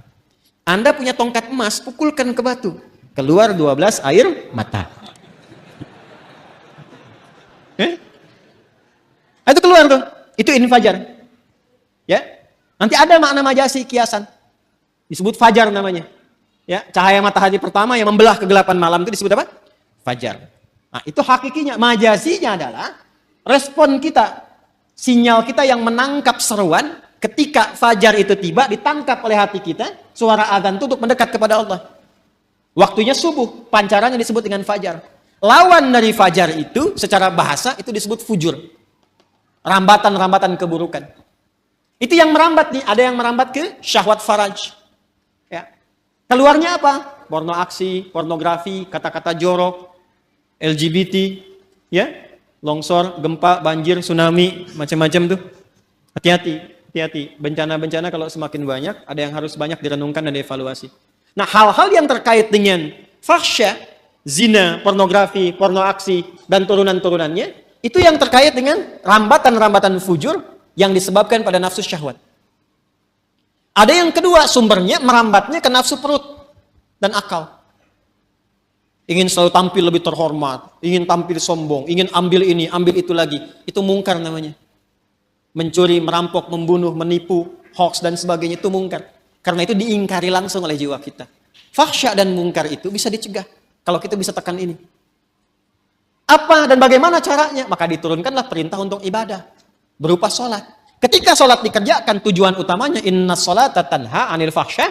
Anda punya tongkat emas, pukulkan ke batu, keluar 12 air mata. Itu keluar tuh, itu infajar. Ya, nanti ada makna majasi kiasan, disebut fajar namanya. Ya, cahaya matahari pertama yang membelah kegelapan malam itu disebut apa? Fajar. Nah, itu hakikinya. Majasinya adalah respon kita, sinyal kita yang menangkap seruan ketika fajar itu tiba, ditangkap oleh hati kita, suara adzan itu untuk mendekat kepada Allah. Waktunya subuh, pancarannya disebut dengan fajar. Lawan dari fajar itu, secara bahasa, itu disebut fujur. Rambatan-rambatan keburukan. Itu yang merambat nih, ada yang merambat ke syahwat faraj. Ya. Keluarnya apa? Porno aksi, pornografi, kata-kata jorok, LGBT, ya, longsor, gempa, banjir, tsunami, macam-macam tuh. Hati-hati. Bencana-bencana kalau semakin banyak, ada yang harus banyak direnungkan dan dievaluasi. Nah, hal-hal yang terkait dengan fahsya, zina, pornografi, porno aksi, dan turunan-turunannya, itu yang terkait dengan rambatan-rambatan fujur yang disebabkan pada nafsu syahwat. Ada yang kedua, sumbernya merambatnya ke nafsu perut dan akal. Ingin selalu tampil lebih terhormat, ingin tampil sombong, ingin ambil ini, ambil itu lagi. Itu mungkar namanya. Mencuri, merampok, membunuh, menipu, hoax, dan sebagainya itu mungkar. Karena itu diingkari langsung oleh jiwa kita. Fahsya dan mungkar itu bisa dicegah kalau kita bisa tekan ini. Apa dan bagaimana caranya? Maka diturunkanlah perintah untuk ibadah berupa sholat. Ketika sholat dikerjakan, tujuan utamanya inna sholata tanha anil fahsya.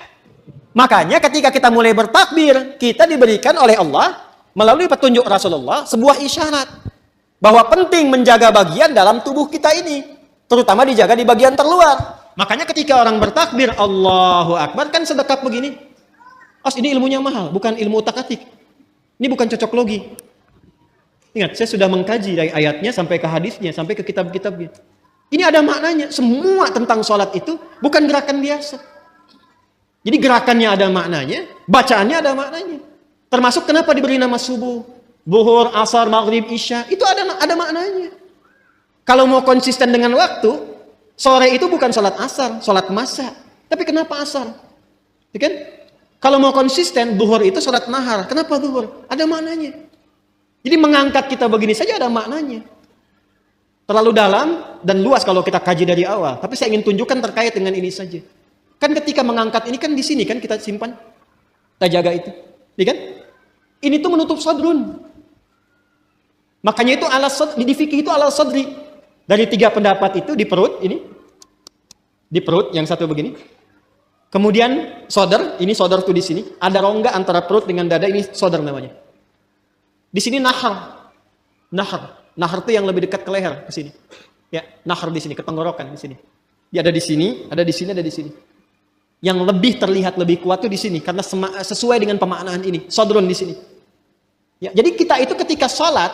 Makanya ketika kita mulai bertakbir, kita diberikan oleh Allah melalui petunjuk Rasulullah sebuah isyarat bahwa penting menjaga bagian dalam tubuh kita ini, terutama dijaga di bagian terluar. Makanya ketika orang bertakbir Allahu Akbar kan sedekap begini. Ini ilmunya mahal, bukan ilmu utak-atik. Ini bukan cocok logi. Ingat, saya sudah mengkaji dari ayatnya sampai ke hadisnya, sampai ke kitab-kitabnya. Ini ada maknanya. Semua tentang sholat itu bukan gerakan biasa. Jadi gerakannya ada maknanya, bacaannya ada maknanya. Termasuk kenapa diberi nama subuh, zuhur, asar, maghrib, isya. Itu ada maknanya. Kalau mau konsisten dengan waktu, sore itu bukan sholat asar, sholat masa. Tapi kenapa asar? Ya kan? Kalau mau konsisten, zuhur itu sholat nahar. Kenapa zuhur? Ada maknanya. Jadi mengangkat kita begini saja ada maknanya. Terlalu dalam dan luas kalau kita kaji dari awal. Tapi saya ingin tunjukkan terkait dengan ini saja. Kan ketika mengangkat ini kan di sini kan kita simpan. Kita jaga itu. Ya kan? Ini tuh menutup sadrun. Makanya itu di fikih itu ala sadri. Dari 3 pendapat itu di perut ini. Di perut yang satu begini. Kemudian sodar, ini sodar tuh di sini. Ada rongga antara perut dengan dada, ini sodar namanya. Di sini nahar. Nahar itu yang lebih dekat ke leher, ke sini. Ya, nahar di sini, ke tenggorokan di sini. Dia ada di sini, ada di sini, ada di sini. Yang lebih terlihat lebih kuat tuh di sini karena sesuai dengan pemaknaan ini. Sodrun di sini. Ya, jadi kita itu ketika sholat,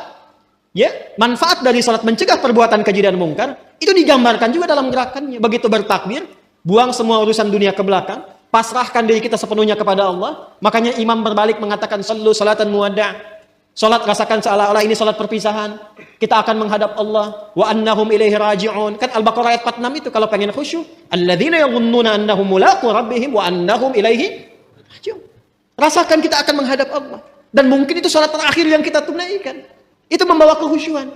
ya, manfaat dari sholat mencegah perbuatan keji dan mungkar itu digambarkan juga dalam gerakannya. Begitu bertakbir, buang semua urusan dunia ke belakang, pasrahkan diri kita sepenuhnya kepada Allah. Makanya imam berbalik mengatakan sallu salatan muwadda'. Salat rasakan seolah-olah ini salat perpisahan. Kita akan menghadap Allah wa annahum ilaihi raji'un. Kan Al-Baqarah ayat 46 itu kalau pengen khusyuk, alladzina yadhunnuna annahum mulaqu rabbihim wa annahum ilaihi raji'un. Rasakan kita akan menghadap Allah dan mungkin itu salat terakhir yang kita tunaikan. Itu membawa kehusyuan.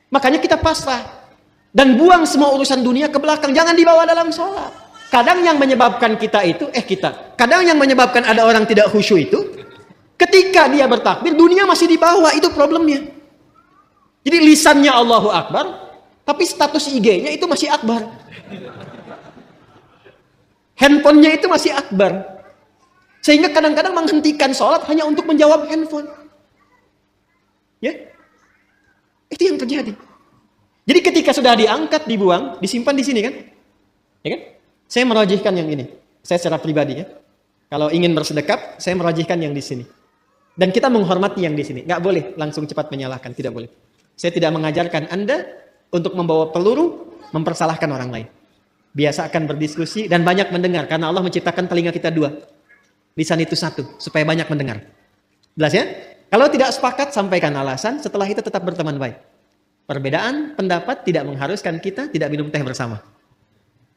Makanya kita pasrah dan buang semua urusan dunia ke belakang, jangan dibawa dalam salat. Kadang yang menyebabkan kadang yang menyebabkan ada orang tidak khusyuk itu ketika dia bertakbir, dunia masih di bawah, itu problemnya. Jadi lisannya Allahu Akbar, tapi status IG-nya itu masih Akbar. Handphonenya itu masih Akbar. Sehingga kadang-kadang menghentikan sholat hanya untuk menjawab handphone. Ya, itu yang terjadi. Jadi ketika sudah diangkat, dibuang, disimpan di sini kan? Ya kan? Saya merajihkan yang ini. Saya secara pribadi ya. Kalau ingin bersedekap, saya merajihkan yang di sini. Dan kita menghormati yang di sini. Nggak boleh langsung cepat menyalahkan. Tidak boleh. Saya tidak mengajarkan Anda untuk membawa peluru, mempersalahkan orang lain. Biasakan berdiskusi dan banyak mendengar. Karena Allah menciptakan telinga kita 2. Lisan itu 1. Supaya banyak mendengar. Jelas ya? Kalau tidak sepakat, sampaikan alasan. Setelah itu tetap berteman baik. Perbedaan pendapat tidak mengharuskan kita tidak minum teh bersama.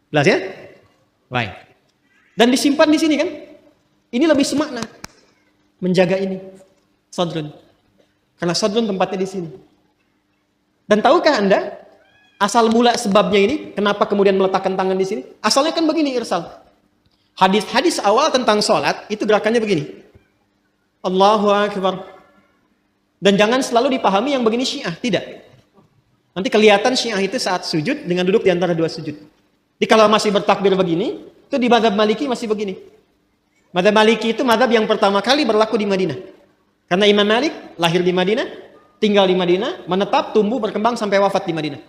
Jelas ya? Baik. Dan disimpan di sini kan? Ini lebih semakna. Menjaga ini sadrun, karena sadrun tempatnya di sini. Dan tahukah Anda asal mula sebabnya ini? Kenapa kemudian meletakkan tangan di sini? Asalnya kan begini, Irsal. Hadis-hadis awal tentang sholat itu gerakannya begini. Allahu Akbar. Dan jangan selalu dipahami yang begini Syiah, tidak. Nanti kelihatan Syiah itu saat sujud dengan duduk di antara 2 sujud. Jadi kalau masih bertakbir begini, itu di mazhab Maliki masih begini. Mazhab Maliki itu mazhab yang pertama kali berlaku di Madinah. Karena Imam Malik lahir di Madinah, tinggal di Madinah, menetap, tumbuh, berkembang sampai wafat di Madinah.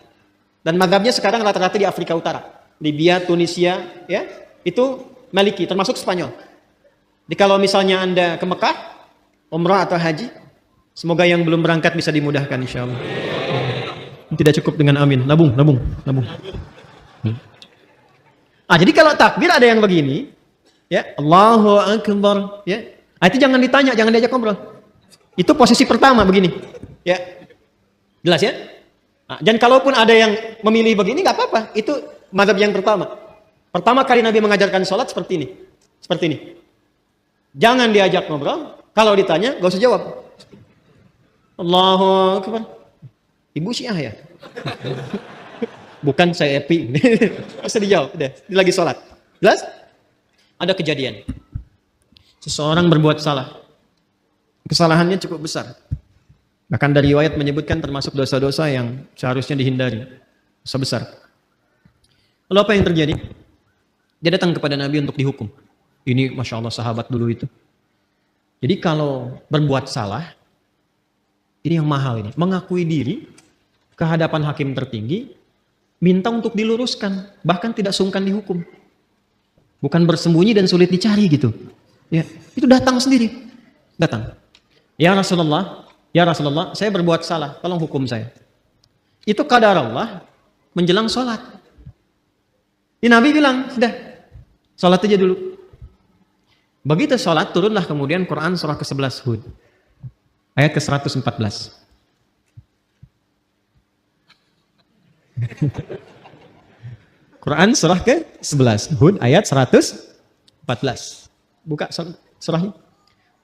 Dan mazhabnya sekarang rata-rata di Afrika Utara, Libya, Tunisia, ya, itu Maliki, termasuk Spanyol. Jadi kalau misalnya Anda ke Mekah, umrah atau haji, semoga yang belum berangkat bisa dimudahkan insya Allah. Tidak cukup dengan amin, nabung. Jadi kalau takbir ada yang begini, ya, Allahu Akbar, ya, itu jangan ditanya, jangan diajak ngobrol. Itu posisi pertama begini, ya, jelas ya. Dan kalaupun ada yang memilih begini, nggak apa-apa. Itu mazhab yang pertama. Pertama kali Nabi mengajarkan sholat seperti ini. Jangan diajak ngobrol. Kalau ditanya, gak usah jawab. Allahu Akbar. Ibu Syiah ya? Bukan saya epi. Gak usah dijawab. Udah, dia lagi sholat. Jelas? Ada kejadian. Seseorang berbuat salah. Kesalahannya cukup besar. Bahkan dari riwayat menyebutkan termasuk dosa-dosa yang seharusnya dihindari. Dosa besar. Lalu apa yang terjadi? Dia datang kepada Nabi untuk dihukum. Ini Masya Allah sahabat dulu itu. Jadi kalau berbuat salah, ini yang mahal ini. Mengakui diri ke hadapan hakim tertinggi, minta untuk diluruskan. Bahkan tidak sungkan dihukum. Bukan bersembunyi dan sulit dicari gitu. Ya, itu datang sendiri. Datang. Ya Rasulullah, saya berbuat salah, tolong hukum saya. Itu qadar Allah menjelang sholat. Nabi bilang, sudah, sholat aja dulu. Begitu sholat, turunlah kemudian Quran surah ke-11 Hud. Ayat ke-114. Quran surah ke-11 Hud ayat 114. Buka surahnya.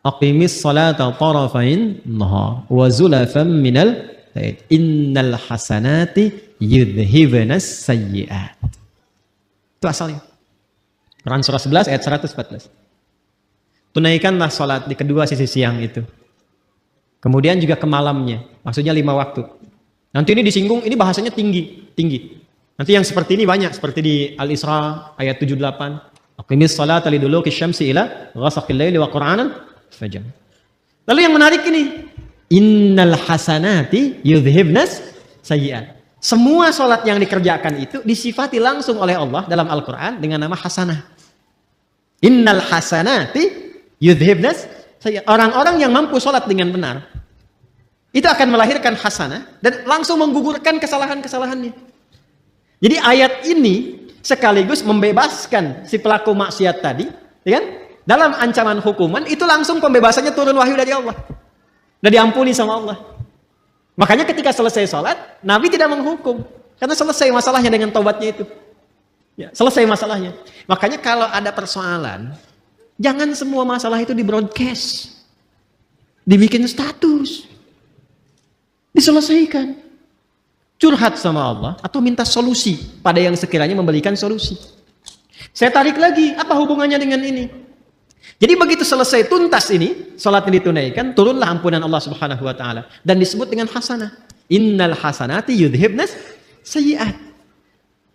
Aqimis salata tarafain nahar wa zulafan minal lail innal hasanati yudhhibunas sayyi'at. Itu asalnya. Quran surah 11 ayat 114. Tunaikanlah salat di kedua sisi siang itu. Kemudian juga ke malamnya. Maksudnya 5 waktu. Nanti ini disinggung, ini bahasanya tinggi. Nanti yang seperti ini banyak, seperti di Al-Isra ayat 78. Aqimis salata liduluki syamsi ila ghasaqil laili wa qur'anan fajr. Lalu yang menarik ini, innal hasanati yudhhibnas sayyi'at. Semua salat yang dikerjakan itu disifati langsung oleh Allah dalam Al-Qur'an dengan nama hasanah. Innal hasanati yudhhibnas sayyi'at. Orang-orang yang mampu salat dengan benar itu akan melahirkan hasanah dan langsung menggugurkan kesalahan-kesalahannya. Jadi ayat ini sekaligus membebaskan si pelaku maksiat tadi, ya kan? Dalam ancaman hukuman itu langsung pembebasannya turun wahyu dari Allah. Dan diampuni sama Allah. Makanya ketika selesai sholat, Nabi tidak menghukum. Karena selesai masalahnya dengan taubatnya itu. Ya, selesai masalahnya. Makanya kalau ada persoalan, jangan semua masalah itu di broadcast. Dibikin status. Diselesaikan. Curhat sama Allah atau minta solusi pada yang sekiranya memberikan solusi. Saya tarik lagi, apa hubungannya dengan ini? Jadi begitu selesai tuntas ini, salat yang ditunaikan, turunlah ampunan Allah Subhanahu wa taala dan disebut dengan hasanah. Innal hasanati yudhhibnas sayyi'at.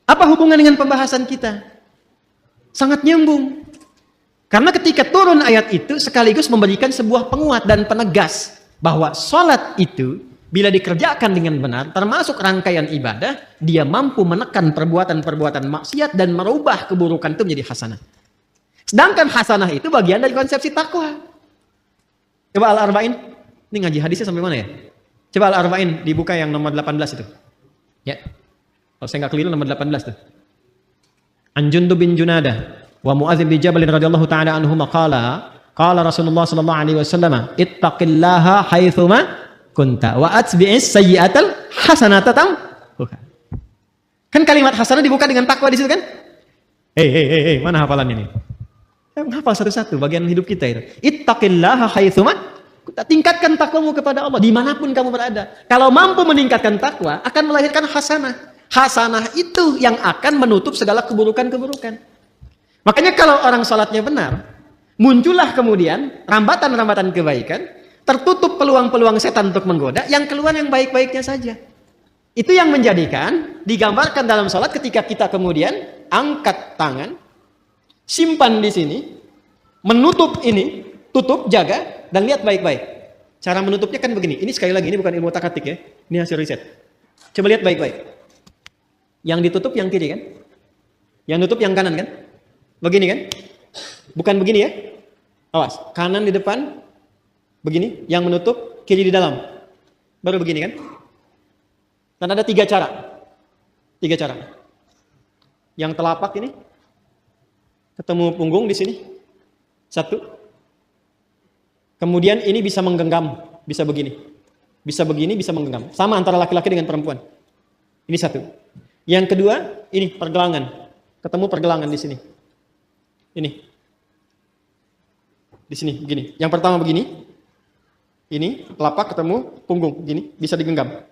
Apa hubungan dengan pembahasan kita? Sangat nyambung. Karena ketika turun ayat itu sekaligus memberikan sebuah penguat dan penegas bahwa salat itu bila dikerjakan dengan benar, termasuk rangkaian ibadah, dia mampu menekan perbuatan-perbuatan maksiat dan merubah keburukan itu menjadi hasanah. Sedangkan hasanah itu bagian dari konsepsi takwa. Coba Al-Arba'in, ini ngaji hadisnya sampai mana ya? Coba Al-Arba'in dibuka yang nomor 18 itu. Ya, kalau saya nggak keliru nomor 18 tuh. An Jundub bin Junadah wa Mu'adz bin Jabal radhiyallahu ta'ala anhuma qala Rasulullah sallallahu alaihi wasallam ittaqillaha haitsuma kunta wa atbi'is sayyi'atal hasanata tamhuha. Kan kalimat hasanah dibuka dengan takwa di situ kan? Hei, mana hafalan ini? Menghafal satu-satu bagian hidup kita itu. Ittaqillaha haitsuma, tingkatkan takwamu kepada Allah dimanapun kamu berada. Kalau mampu meningkatkan takwa, akan melahirkan hasanah. Hasanah itu yang akan menutup segala keburukan-keburukan. Makanya kalau orang salatnya benar, muncullah kemudian rambatan-rambatan kebaikan, tertutup peluang-peluang setan untuk menggoda, yang keluar yang baik-baiknya saja. Itu yang menjadikan digambarkan dalam salat ketika kita kemudian angkat tangan, simpan di sini, menutup ini, tutup, jaga, dan lihat baik-baik. Cara menutupnya kan begini. Ini sekali lagi, ini bukan ilmu takatik ya. Ini hasil riset. Coba lihat baik-baik. Yang ditutup yang kiri kan? Yang tutup yang kanan kan? Begini kan? Bukan begini ya? Awas, kanan di depan, begini. Yang menutup, kiri di dalam. Baru begini kan? Dan ada 3 cara. 3 cara. Yang telapak ini, ketemu punggung di sini. 1. Kemudian ini bisa menggenggam, bisa begini. Bisa begini, bisa menggenggam. Sama antara laki-laki dengan perempuan. Ini 1. Yang kedua, ini pergelangan. Ketemu pergelangan di sini. Ini. Di sini, begini. Yang pertama begini. Ini, telapak ketemu punggung, begini. Bisa digenggam.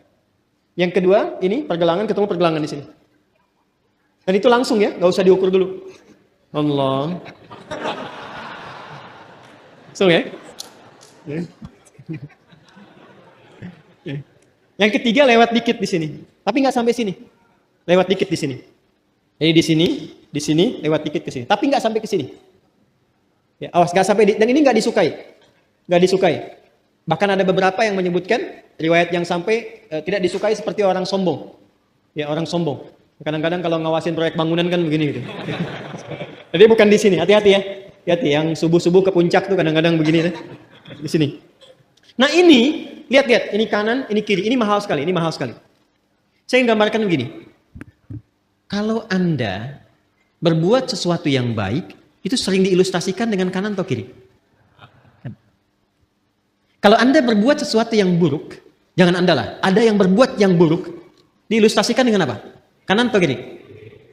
Yang kedua, ini pergelangan ketemu pergelangan di sini. Dan itu langsung ya, nggak usah diukur dulu. Allah. Langsung ya. Yang ketiga lewat dikit di sini, tapi nggak sampai sini. Lewat dikit di sini. Jadi di sini, lewat dikit ke sini, tapi nggak sampai ke sini. Ya, awas, nggak sampai. Dan ini nggak disukai, nggak disukai. Bahkan ada beberapa yang menyebutkan riwayat yang sampai tidak disukai seperti orang sombong. Ya, orang sombong. Kadang-kadang kalau ngawasin proyek bangunan kan begini gitu. Jadi bukan di sini, hati-hati ya. Hati-hati yang subuh-subuh ke puncak tuh kadang-kadang begini di sini. Nah, ini lihat-lihat, ini kanan, ini kiri. Ini mahal sekali, ini mahal sekali. Saya gambarkan begini. Kalau Anda berbuat sesuatu yang baik, itu sering diilustrasikan dengan kanan atau kiri? Kalau Anda berbuat sesuatu yang buruk, jangan Anda lah. Ada yang berbuat yang buruk, diilustrasikan dengan apa? Kanan atau kiri?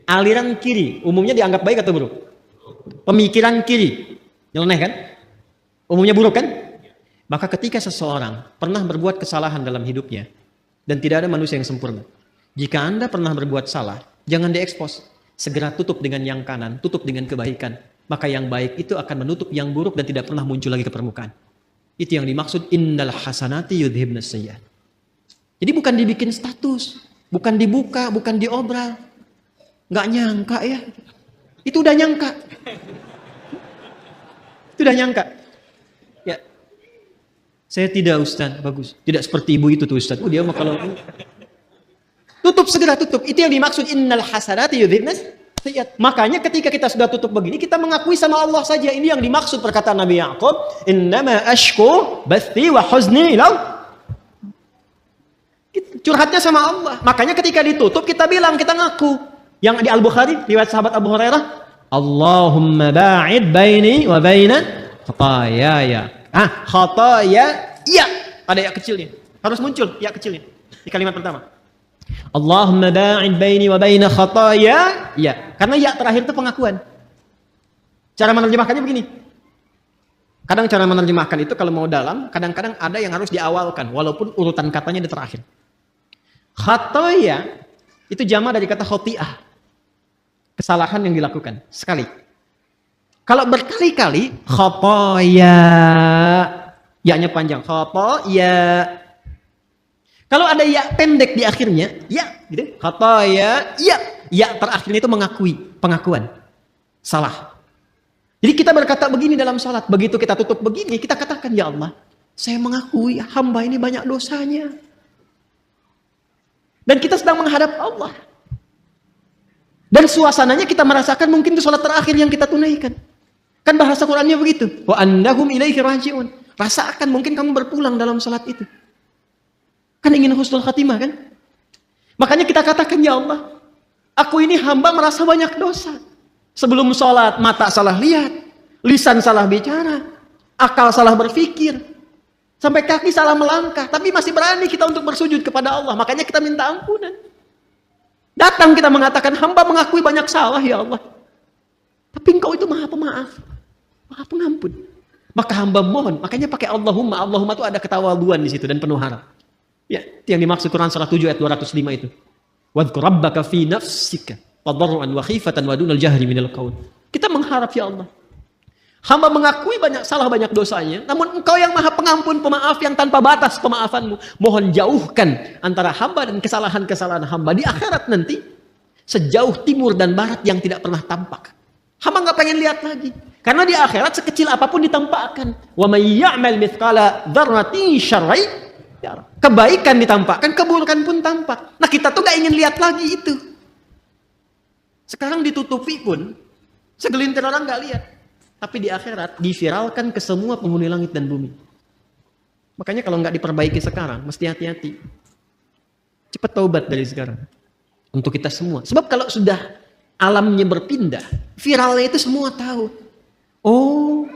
Aliran kiri, umumnya dianggap baik atau buruk? Pemikiran kiri, nyeleneh kan? Umumnya buruk kan? Maka ketika seseorang pernah berbuat kesalahan dalam hidupnya, dan tidak ada manusia yang sempurna. Jika Anda pernah berbuat salah, jangan diekspos. Segera tutup dengan yang kanan, tutup dengan kebaikan. Maka yang baik itu akan menutup yang buruk dan tidak pernah muncul lagi ke permukaan. Itu yang dimaksud innal hasanati yudhibnas sayyi'at. Jadi bukan dibikin status, bukan dibuka, bukan diobral. Nggak nyangka ya. Itu udah nyangka. Itu udah nyangka. Ya. Saya tidak, Ustaz, bagus. Tidak seperti ibu itu tuh, Ustaz. Dia mah kalau tutup, segera tutup. Itu yang dimaksud innal hasanati yudhibnas sayyi'at. Makanya ketika kita sudah tutup begini, kita mengakui sama Allah saja. Ini yang dimaksud perkataan Nabi Ya'qub, innama ashku bathi wa huzni ila. Curhatnya sama Allah. Makanya ketika ditutup kita bilang, kita ngaku. Yang di Al-Bukhari, riwayat sahabat Abu Hurairah, Allahumma ba'id baini wa baina khataayaya. Khataaya, iya, ada ya kecilnya. Harus muncul ya kecilnya di kalimat pertama. Allahumma ba'id baini wa baina khataaya, ya. Karena ya terakhir itu pengakuan. Cara menerjemahkannya begini. Kadang cara menerjemahkan itu kalau mau dalam, kadang-kadang ada yang harus diawalkan walaupun urutan katanya di terakhir. Khataaya itu jamak dari kata khoti'ah. Kesalahan yang dilakukan sekali. Kalau berkali-kali, khataaya, ya-nya panjang, khataaya. Kalau ada ya pendek di akhirnya, ya, gitu. Khataaya, ya. Ya terakhirnya itu mengakui, pengakuan. Salah. Jadi kita berkata begini dalam salat, begitu kita tutup begini, kita katakan, ya Allah, saya mengakui hamba ini banyak dosanya. Dan kita sedang menghadap Allah. Dan suasananya kita merasakan mungkin itu salat terakhir yang kita tunaikan. Kan bahasa Qur'annya begitu. Wa annahum ilaihi raji'un. Rasakan mungkin kamu berpulang dalam salat itu. Kan ingin husnul khatimah kan? Makanya kita katakan, ya Allah, aku ini hamba merasa banyak dosa. Sebelum sholat, mata salah lihat, lisan salah bicara, akal salah berpikir, sampai kaki salah melangkah. Tapi masih berani kita untuk bersujud kepada Allah. Makanya kita minta ampunan. Datang kita mengatakan, hamba mengakui banyak salah, ya Allah. Tapi engkau itu maha pemaaf, maha pengampun. Maka hamba mohon, makanya pakai Allahumma. Allahumma itu ada ketawaduan di situ dan penuh harap. Ya, itu yang dimaksud Quran surah 7 ayat 205 itu. Wadhkur rabbaka fi nafsika tadarruan wa khifatan wa dunal jahri minal qaul. Kita mengharap, ya Allah, Hamba mengakui banyak salah, banyak dosanya. Namun engkau yang maha pengampun, pemaaf yang tanpa batas pemaafanmu. Mohon jauhkan antara hamba dan kesalahan-kesalahan hamba di akhirat nanti. Sejauh timur dan barat yang tidak pernah tampak. Hamba nggak pengen lihat lagi. Karena di akhirat sekecil apapun ditampakkan. Wa may ya'mal mithqala dzarratin syarran yara. Kebaikan ditampakkan, keburukan pun tampak. Nah, kita tuh nggak ingin lihat lagi itu. Sekarang ditutupi pun segelintir orang nggak lihat. Tapi di akhirat diviralkan ke semua penghuni langit dan bumi. Makanya kalau nggak diperbaiki sekarang, mesti hati-hati. Cepat taubat dari sekarang. Untuk kita semua. Sebab kalau sudah alamnya berpindah, viralnya itu semua tahu. Oh,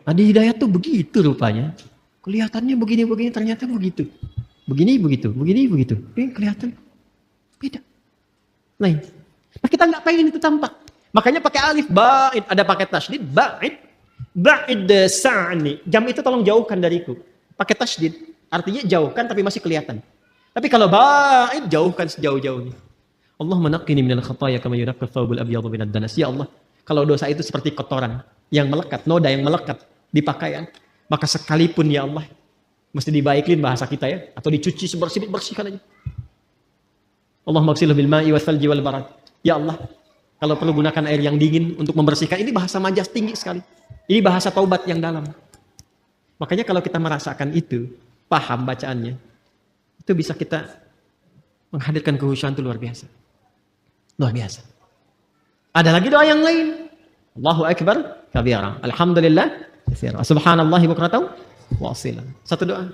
Adi Hidayat tuh begitu rupanya. Kelihatannya begini-begini, ternyata begitu. Begini, begitu. Begini, begitu. Ini kelihatan beda. Lain. Nah, kita nggak pengen itu tampak. Makanya pakai alif, ba'id. Ada pakai tasydid, ba'id. Ba'id sa'ni. Jam itu tolong jauhkan dariku. Pakai tasydid. Artinya jauhkan tapi masih kelihatan. Tapi kalau ba'id, jauhkan sejauh-jauhnya. Allah menaqqini minal khataaya kama yunaqqa thawbul abyadu minad danas. Ya Allah, kalau dosa itu seperti kotoran yang melekat, noda yang melekat di pakaian, maka sekalipun ya Allah, mesti dibaikin bahasa kita ya, atau dicuci bersihkan aja. Allahumma ighsilhu bil ma'i wal thalji wal barad. Ya Allah, kalau perlu gunakan air yang dingin untuk membersihkan. Ini bahasa majas tinggi sekali. Ini bahasa taubat yang dalam. Makanya kalau kita merasakan itu, paham bacaannya, itu bisa kita menghadirkan kehusyuan itu luar biasa. Luar biasa. Ada lagi doa yang lain. Allahu Akbar kabira. Alhamdulillah katsira. Subhanallahi bukratan wa asila. Satu doa.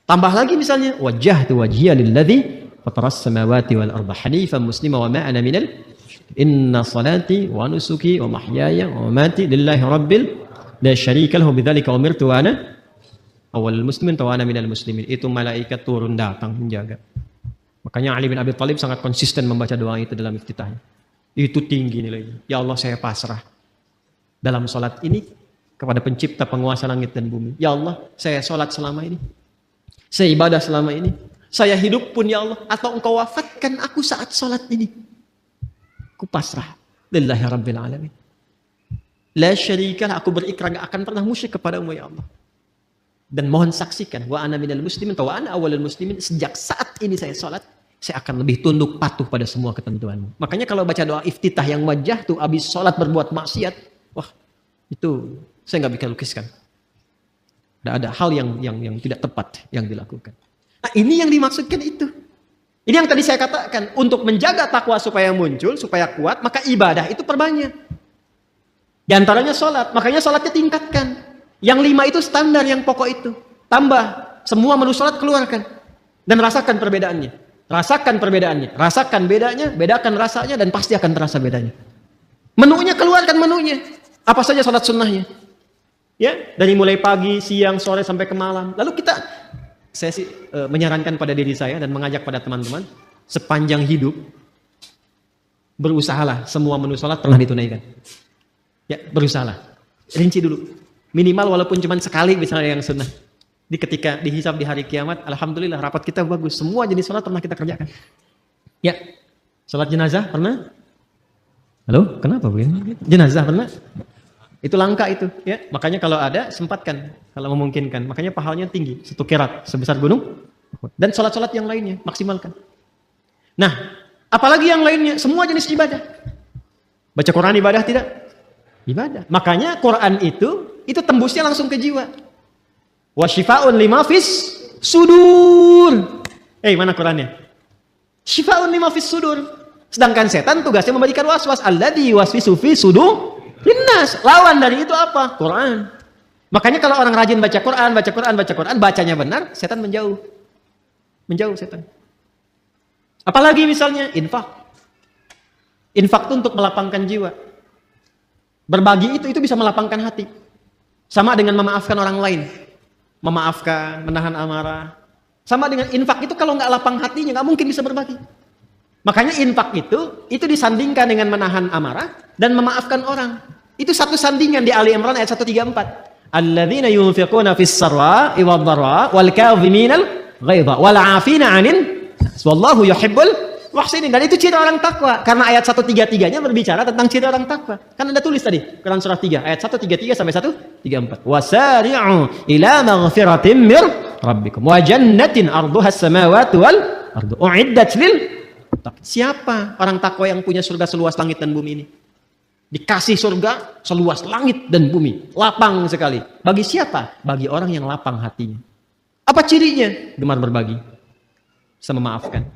Tambah lagi misalnya, wajjahtu wajhiya lilladzi fataras samawati wal arda hanifan muslima wa ma ana minal inna salati wa nusuki wa mahyaya wa mamati lillahi rabbil la syarika lahu bidzalika umirtu wa ana awwalul muslimin wa ana minal muslimin. Itu malaikat turun datang menjaga. Makanya Ali bin Abi Thalib sangat konsisten membaca doa itu dalam iftitahnya. Itu tinggi nilainya. Ya Allah, saya pasrah dalam sholat ini kepada pencipta penguasa langit dan bumi. Ya Allah, saya sholat selama ini. Saya ibadah selama ini. Saya hidup pun ya Allah. Atau engkau wafatkan aku saat sholat ini. Aku pasrah. Lillahi Rabbil Alamin. La syarikalah, aku berikrar gak akan pernah musyrik kepadamu ya Allah. Dan mohon saksikan, wa ana minal muslimin, wa ana awalul muslimin, sejak saat ini saya sholat, saya akan lebih tunduk patuh pada semua ketentuanmu. Makanya kalau baca doa iftitah yang wajah tuh habis sholat berbuat maksiat, wah itu saya nggak bisa lukiskan. Ada hal yang tidak tepat yang dilakukan. Nah ini yang dimaksudkan itu. Ini yang tadi saya katakan, untuk menjaga takwa supaya muncul, supaya kuat, maka ibadah itu perbanyak. Di antaranya sholat, makanya sholatnya tingkatkan. Yang 5 itu standar, yang pokok itu. Tambah, semua menu sholat keluarkan. Dan rasakan perbedaannya. Rasakan perbedaannya. Rasakan bedanya, bedakan rasanya, dan pasti akan terasa bedanya. Menunya, keluarkan menunya. Apa saja sholat sunnahnya. Ya, dari mulai pagi, siang, sore, sampai ke malam. Lalu saya sih menyarankan pada diri saya dan mengajak pada teman-teman, sepanjang hidup, berusahalah semua menu sholat pernah ditunaikan. Ya, berusahalah. Rinci dulu. Minimal walaupun cuma sekali misalnya yang sunnah. Ketika dihisab di hari kiamat, alhamdulillah rapat kita bagus. Semua jenis sholat pernah kita kerjakan. Ya, sholat jenazah pernah? Halo, kenapa begini? Jenazah pernah? Itu langka itu. Ya, makanya kalau ada sempatkan, kalau memungkinkan. Makanya pahalanya tinggi, 1 qirat sebesar gunung. Dan sholat-sholat yang lainnya maksimalkan. Nah, apalagi yang lainnya? Semua jenis ibadah. Baca Quran ibadah tidak? Ibadah. Makanya Quran itu tembusnya langsung ke jiwa. Wa syifaa'un lima fis sudur. Mana Qurannya? Syifaa'un lima fis sudur. Sedangkan setan tugasnya memberikan waswas. Alladzi yuwaswisu fi sudur linnas. Lawan dari itu apa? Quran. Makanya kalau orang rajin baca Quran, bacanya benar, setan menjauh. Menjauh setan. Apalagi misalnya infak. Infak itu untuk melapangkan jiwa. Berbagi itu bisa melapangkan hati. Sama dengan memaafkan orang lain. Memaafkan, menahan amarah. Sama dengan infak itu kalau nggak lapang hatinya, nggak mungkin bisa berbagi. Makanya infak itu disandingkan dengan menahan amarah dan memaafkan orang. Itu satu sandingan di Ali Imran ayat 134. Alladzina yunfiquna fis sarra'i wad dharra'i wal kadhiminal ghaidha wal 'afina 'anil nas wallahu yuhibbul Wah sini, dan itu ciri orang takwa. Karena ayat 133-nya berbicara tentang ciri orang takwa. Kan Anda tulis tadi, Quran surah 3, ayat 133 sampai 134. Wasari'u ila maghfiratin mir rabbikum wa jannatin arduhas samawati wal ardu uiddat lil. Siapa orang takwa yang punya surga seluas langit dan bumi ini? Dikasih surga seluas langit dan bumi, lapang sekali. Bagi siapa? Bagi orang yang lapang hatinya. Apa cirinya? Gemar berbagi, bisa memaafkan,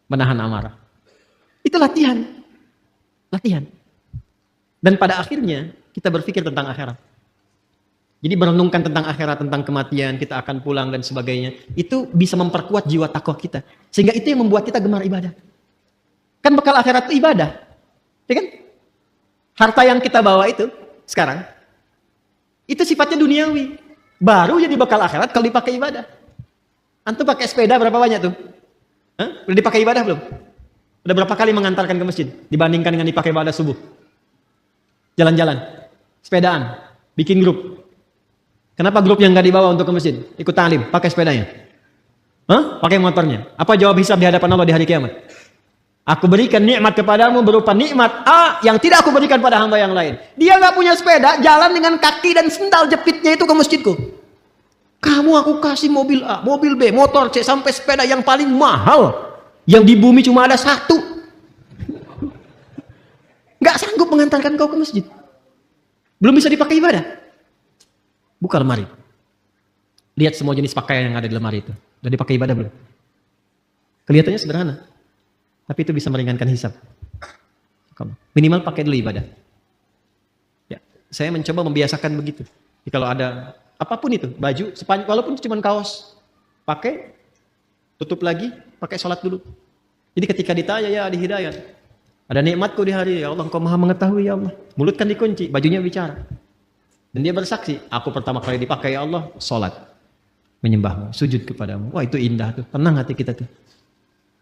menahan amarah. Itu latihan. Latihan. Dan pada akhirnya kita berpikir tentang akhirat. Jadi merenungkan tentang akhirat, tentang kematian, kita akan pulang dan sebagainya. Itu bisa memperkuat jiwa takwa kita. Sehingga itu yang membuat kita gemar ibadah. Kan bekal akhirat itu ibadah. Ya kan? Harta yang kita bawa itu sekarang, itu sifatnya duniawi. Baru jadi bekal akhirat kalau dipakai ibadah. Antum pakai sepeda berapa banyak tuh? Hah? Udah dipakai ibadah belum? Udah berapa kali mengantarkan ke masjid dibandingkan dengan dipakai ibadah subuh? Jalan-jalan, sepedaan, bikin grup. Kenapa grup yang nggak dibawa untuk ke masjid? Ikut ta'lim, pakai sepedanya. Hah? Pakai motornya. Apa jawab hisab di hadapan Allah di hari kiamat? Aku berikan nikmat kepadamu berupa nikmat A yang tidak aku berikan pada hamba yang lain. Dia nggak punya sepeda, jalan dengan kaki dan sendal jepitnya itu ke masjidku. Kamu aku kasih mobil A, mobil B, motor C, sampai sepeda yang paling mahal. Yang di bumi cuma ada satu. Nggak sanggup mengantarkan kau ke masjid. Belum bisa dipakai ibadah. Buka lemari. Lihat semua jenis pakaian yang ada di lemari itu. Udah dipakai ibadah belum? Kelihatannya sederhana. Tapi itu bisa meringankan hisab. Minimal pakai dulu ibadah. Ya, saya mencoba membiasakan begitu. Jadi kalau ada apapun itu, baju, walaupun cuma kaos, pakai, tutup lagi, pakai sholat dulu. Jadi ketika ditanya ya di hidayat, ada nikmatku di hari, ya Allah Engkau maha mengetahui ya Allah. Mulut kan dikunci, bajunya bicara. Dan dia bersaksi, aku pertama kali dipakai ya Allah, sholat, menyembahmu, sujud kepadamu. Wah itu indah tuh, tenang hati kita tuh.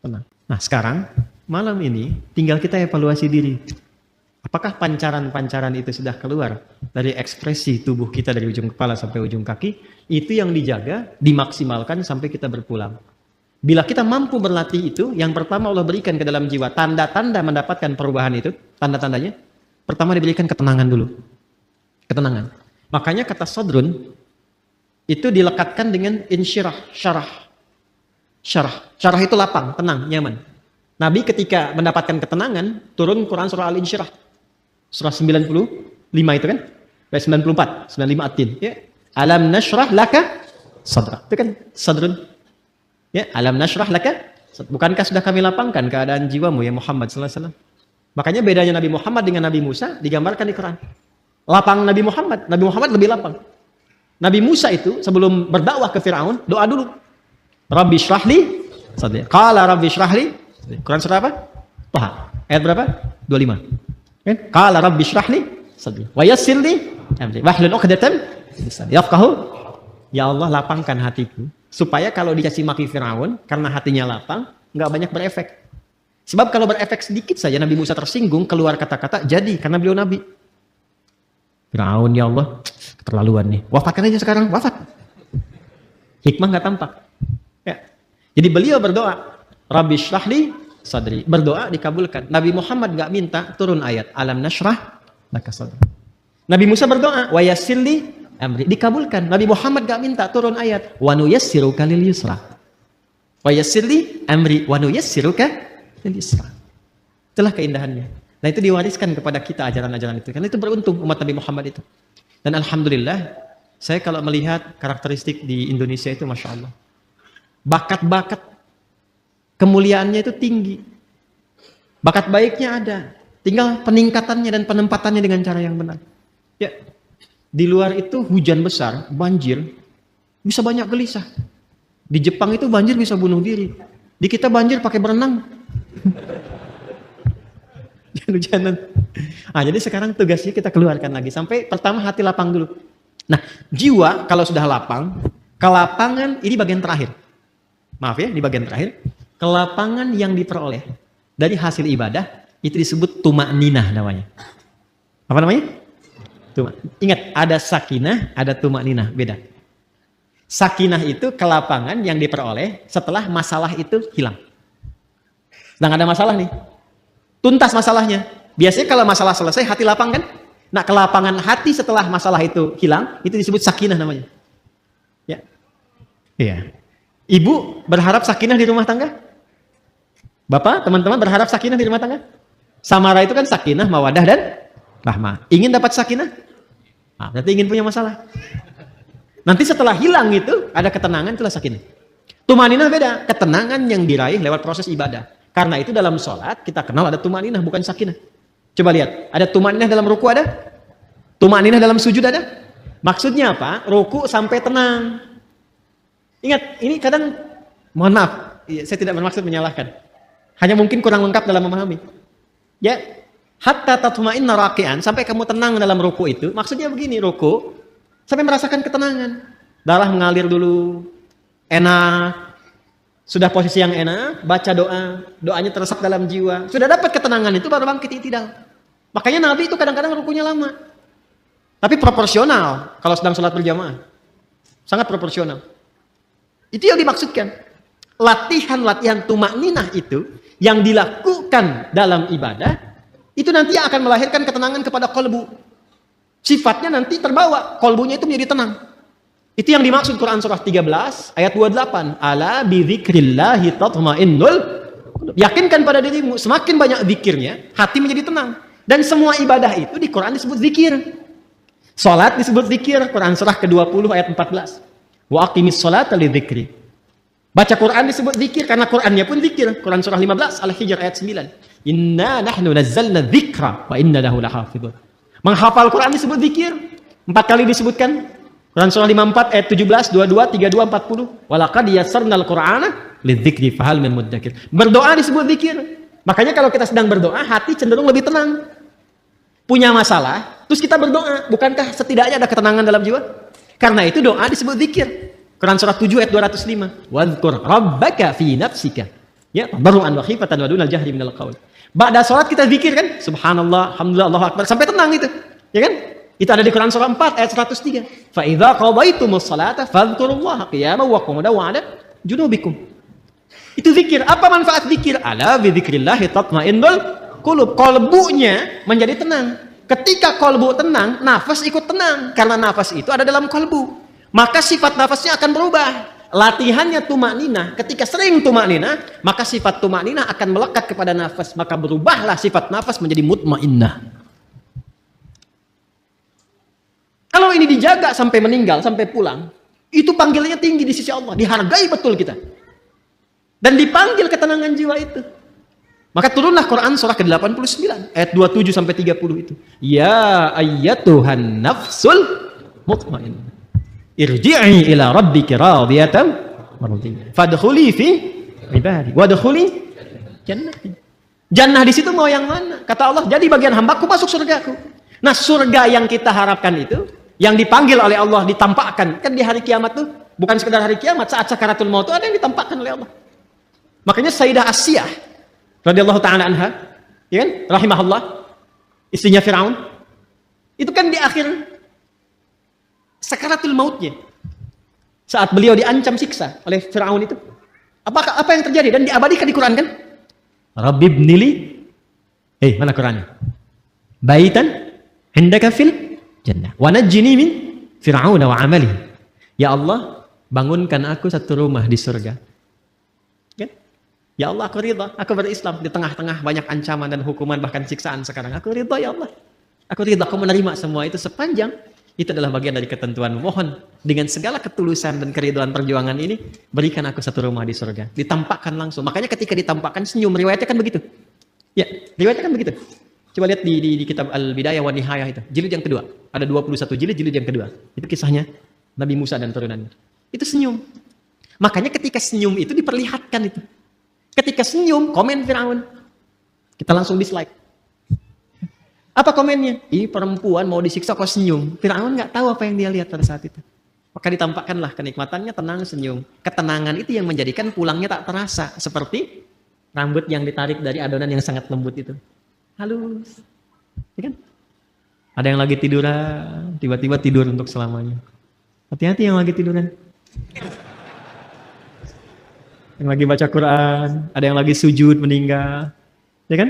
Tenang. Nah sekarang, malam ini tinggal kita evaluasi diri. Apakah pancaran-pancaran itu sudah keluar dari ekspresi tubuh kita dari ujung kepala sampai ujung kaki? Itu yang dijaga, dimaksimalkan sampai kita berpulang. Bila kita mampu berlatih itu, yang pertama Allah berikan ke dalam jiwa. Tanda-tanda mendapatkan perubahan itu, tanda-tandanya. Pertama diberikan ketenangan dulu. Ketenangan. Makanya kata sodrun, itu dilekatkan dengan insyirah, syarah. Syarah itu lapang, tenang, nyaman. Nabi ketika mendapatkan ketenangan, turun Quran surah Al-Insyirah. Surah 95 itu kan? 94, 95 At-Tin. Ya. Alam nashrah laka sadrak. Itu kan sadrun. Ya, alam nashrah laka. Bukankah sudah kami lapangkan keadaan jiwamu ya Muhammad sallallahu alaihi wasallam? Makanya bedanya Nabi Muhammad dengan Nabi Musa digambarkan di Quran. Lapang Nabi Muhammad lebih lapang. Nabi Musa itu sebelum berdakwah ke Firaun, doa dulu. Rabbi syrahli sadri. Qala rabbi syrahli. Quran surah apa? Taha. Ayat berapa? 25. Kan? Qala rabbi syrahli sadri. Wa yassir li amri. Wahlul 'uqdatam min lisani yafqahu. Ya Allah lapangkan hatiku supaya kalau dikasih maki Firaun karena hatinya lapang enggak banyak berefek. Sebab kalau berefek sedikit saja Nabi Musa tersinggung keluar kata-kata jadi karena beliau nabi. Firaun ya Allah keterlaluan nih. Wafatkan aja sekarang, wafat. Hikmah enggak tampak. Ya. Jadi beliau berdoa, Rabbi syrahli sadri. Berdoa dikabulkan. Nabi Muhammad enggak minta turun ayat alam nashrah laka sadri. Nabi Musa berdoa, wa yassirli amri. Dikabulkan. Nabi Muhammad enggak minta turun ayat wa nuyassiruka lil yusra. Wa yassirli amri wa nuyassiruka lil yusra. Itulah keindahannya. Nah itu diwariskan kepada kita ajaran-ajaran itu. Karena itu beruntung umat Nabi Muhammad itu. Dan alhamdulillah, saya kalau melihat karakteristik di Indonesia itu Masya Allah. Bakat-bakat kemuliaannya itu tinggi. Bakat baiknya ada. Tinggal peningkatannya dan penempatannya dengan cara yang benar. Ya, di luar itu hujan besar, banjir, bisa banyak gelisah. Di Jepang itu banjir bisa bunuh diri. Di kita banjir pakai berenang. Hujanan. Nah, jadi sekarang tugasnya kita keluarkan lagi. Sampai pertama hati lapang dulu. Nah, jiwa kalau sudah lapang, kelapangan ini bagian terakhir. Maaf ya, di bagian terakhir. Kelapangan yang diperoleh dari hasil ibadah, itu disebut tuma'ninah namanya. Apa namanya? Ingat, ada sakinah, ada tuma'ninah. Beda. Sakinah itu kelapangan yang diperoleh setelah masalah itu hilang. Sedang ada masalah nih. Tuntas masalahnya. Biasanya kalau masalah selesai, hati lapang kan? Nah, kelapangan hati setelah masalah itu hilang, itu disebut sakinah namanya. Ya. Iya. Ibu berharap sakinah di rumah tangga? Bapak, teman-teman berharap sakinah di rumah tangga? Samara itu kan sakinah, mawadah, dan rahmah. Ingin dapat sakinah? Nah, berarti ingin punya masalah. Nanti setelah hilang itu, ada ketenangan, itulah sakinah. Tumaninah beda. Ketenangan yang diraih lewat proses ibadah. Karena itu dalam sholat, kita kenal ada tumaninah, bukan sakinah. Coba lihat, ada tumaninah dalam ruku ada? Tumaninah dalam sujud ada? Maksudnya apa? Ruku sampai tenang. Ingat, ini kadang, mohon maaf, saya tidak bermaksud menyalahkan. Hanya mungkin kurang lengkap dalam memahami. Ya, hatta tatma'inna raki'an, sampai kamu tenang dalam ruku itu, maksudnya begini, ruku, sampai merasakan ketenangan. Darah mengalir dulu, enak, sudah posisi yang enak, baca doa, doanya teresap dalam jiwa, sudah dapat ketenangan itu, baru bangkit i'tidal. Makanya Nabi itu kadang-kadang rukunya lama. Tapi proporsional, kalau sedang sholat berjamaah. Sangat proporsional. Itu yang dimaksudkan. Latihan-latihan tumakninah itu, yang dilakukan dalam ibadah, itu nanti akan melahirkan ketenangan kepada kolbu. Sifatnya nanti terbawa, kolbunya itu menjadi tenang. Itu yang dimaksud Quran surah 13 ayat 28. Ala bidzikrillahi tatmainnul. Yakinkan pada dirimu, semakin banyak zikirnya, hati menjadi tenang. Dan semua ibadah itu di Quran disebut zikir. Salat disebut zikir, Quran surah ke-20 ayat 14. Wa aqimis sholata lidzikri. Baca Quran disebut zikir karena Qurannya pun zikir. Quran surah 15 Al-Hijr ayat 9. Inna nahnu nazzalna dzikra wa inna lahu lahafidhun. Menghafal Quran disebut zikir. 4 kali disebutkan. Quran surah 54 ayat 17, 22, 32, 40. Walaqad yassarnal Qur'ana lidzikri fahal min mudzakir. Berdoa disebut zikir. Makanya kalau kita sedang berdoa, hati cenderung lebih tenang. Punya masalah, terus kita berdoa. Bukankah setidaknya ada ketenangan dalam jiwa? Karena itu doa disebut zikir. Quran surah 7 ayat 205. Wadhkur rabbaka fi nafsika. Ya, tadarruan wa khifatan wa dunal jahri minal qaul. Ba'da salat kita zikir kan? Subhanallah, alhamdulillah, Allahu akbar, sampai tenang itu. Ya kan? Itu ada di Quran surah 4 ayat 103. Fa idza qadaitumus salata fadhkurullaha qiyaman wa qu'udan wa 'ala junubikum. Itu zikir. Apa manfaat zikir? Ala bi dzikrillah tatmainnul qulub. Kolbunya menjadi tenang. Ketika kolbu tenang, nafas ikut tenang. Karena nafas itu ada dalam kolbu. Maka sifat nafasnya akan berubah. Latihannya tumakninah. Ketika sering tumakninah, maka sifat tumakninah akan melekat kepada nafas. Maka berubahlah sifat nafas menjadi mutmainnah. Kalau ini dijaga sampai meninggal, sampai pulang, itu panggilannya tinggi di sisi Allah. Dihargai betul kita. Dan dipanggil ketenangan jiwa itu. Maka turunlah Quran surah ke-89 ayat 27 sampai 30 itu. Ya ayyatuhan nafsul mutmainnah. Irji'i ila rabbiki radiyatan mardiyah. Fadkhuli fi ibadi wadkhuli jannati. Jannah di situ mau yang mana? Kata Allah, jadi bagian hambaku masuk surgaku. Nah, surga yang kita harapkan itu, yang dipanggil oleh Allah, ditampakkan kan di hari kiamat tuh, bukan sekedar hari kiamat, saat sakaratul maut itu ada yang ditampakkan oleh Allah. Makanya Sayyidah Asyah radhiyallahu taala anha, ya kan, rahimahullah, istrinya Firaun, itu kan di akhir sakaratul mautnya, saat beliau diancam siksa oleh Firaun itu, apa yang terjadi dan diabadikan di Quran kan? Rabbi ibnili, mana Qurannya? Baitan indaka fil jannah wa najjini min fir'aun wa amalihi. Ya Allah, bangunkan aku satu rumah di surga. Kan? Ya Allah, aku ridha, aku berislam di tengah-tengah banyak ancaman dan hukuman bahkan siksaan sekarang. Aku ridha ya Allah. Aku ridha, aku menerima semua itu sepanjang itu adalah bagian dari ketentuan. Mohon dengan segala ketulusan dan keridhaan perjuangan ini, berikan aku satu rumah di surga. Ditampakkan langsung. Makanya ketika ditampakkan senyum, riwayatnya kan begitu. Ya, riwayatnya kan begitu. Coba lihat di kitab Al-Bidayah wa Nihayah itu. Jilid yang kedua. Ada 21 jilid yang kedua. Itu kisahnya Nabi Musa dan turunannya. Itu senyum. Makanya ketika senyum itu diperlihatkan itu. Ketika senyum, komen Firaun. Kita langsung dislike. Apa komennya? Ih, perempuan mau disiksa kok senyum. Firaun nggak tahu apa yang dia lihat pada saat itu. Maka ditampakkanlah kenikmatannya, tenang, senyum. Ketenangan itu yang menjadikan pulangnya tak terasa. Seperti rambut yang ditarik dari adonan yang sangat lembut itu. Halus. Ya kan? Ada yang lagi tiduran, tiba-tiba tidur untuk selamanya. Hati-hati yang lagi tiduran. yang lagi baca Quran, ada yang lagi sujud meninggal. Ya kan?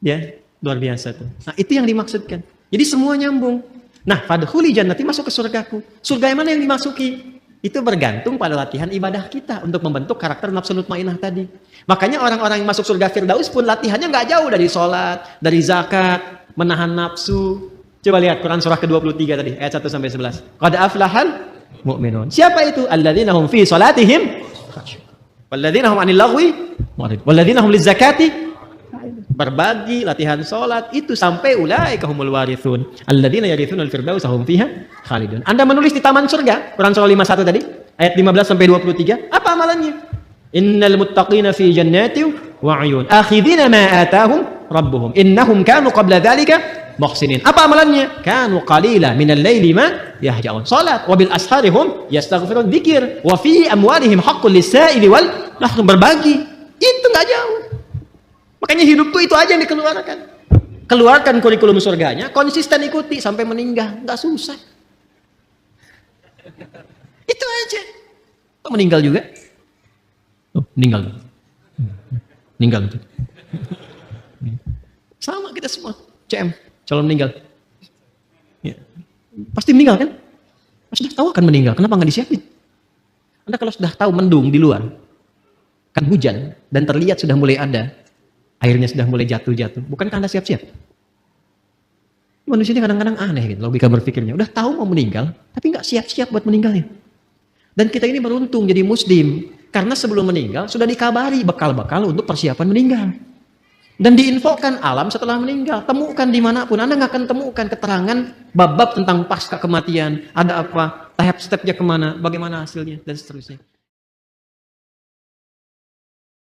Ya, luar biasa tuh. Nah, itu yang dimaksudkan. Jadi semua nyambung. Nah, fadkhuli jannati, masuk ke surgaku. Surga yang mana yang dimasuki? Itu bergantung pada latihan ibadah kita untuk membentuk karakter nafsu mutmainnah tadi. Makanya orang-orang yang masuk surga Firdaus pun latihannya nggak jauh dari sholat, dari zakat, menahan nafsu. Coba lihat Quran surah ke-23 tadi, ayat 1 sampai 11. Qad aflahal mu'minun. Siapa itu? Alladzina hum fi salatihim walladzina hum 'anil lagwi mu'ridun walladzina hum lizakati. Berbagi, latihan sholat, itu sampai ulaika humul warithun alladzina yarithunal firdausa hum fiha khalidun. Anda menulis di taman surga, Quran surah 51 tadi, ayat 15 sampai 23, apa amalannya? Innal muttaqina fi jannatin wa 'uyun akhidina ma atahum rabbuhum innahum kanu qabla dzalika muhsinin. Apa amalannya? Kanu qalila minal laili ma yahja'un. Salat, wa bil ashari hum yastaghfirun, dzikir, wa fi amwalihim haqqul lis-sa'ili wal mahrum, berbagi. Itu enggak jauh. Makanya hidup tuh itu aja yang dikeluarkan. Keluarkan kurikulum surganya, konsisten ikuti sampai meninggal, nggak susah. Itu aja. Kok meninggal juga? Oh, meninggal. Meninggal. Sama kita semua. CM, calon meninggal. Ya. Pasti meninggal kan? Sudah tahu akan meninggal, kenapa nggak disiapin? Anda kalau sudah tahu mendung di luar, kan hujan, dan terlihat sudah mulai ada, airnya sudah mulai jatuh-jatuh, bukankah Anda siap-siap? Manusia ini kadang-kadang aneh gitu, logika berpikirnya. Udah tahu mau meninggal, tapi nggak siap-siap buat meninggalnya. Dan kita ini beruntung jadi muslim, karena sebelum meninggal sudah dikabari bekal-bekal untuk persiapan meninggal. Dan diinfokan alam setelah meninggal. Temukan dimanapun, Anda nggak akan temukan keterangan bab-bab tentang pasca kematian. Ada apa, tahap stepnya kemana, bagaimana hasilnya, dan seterusnya.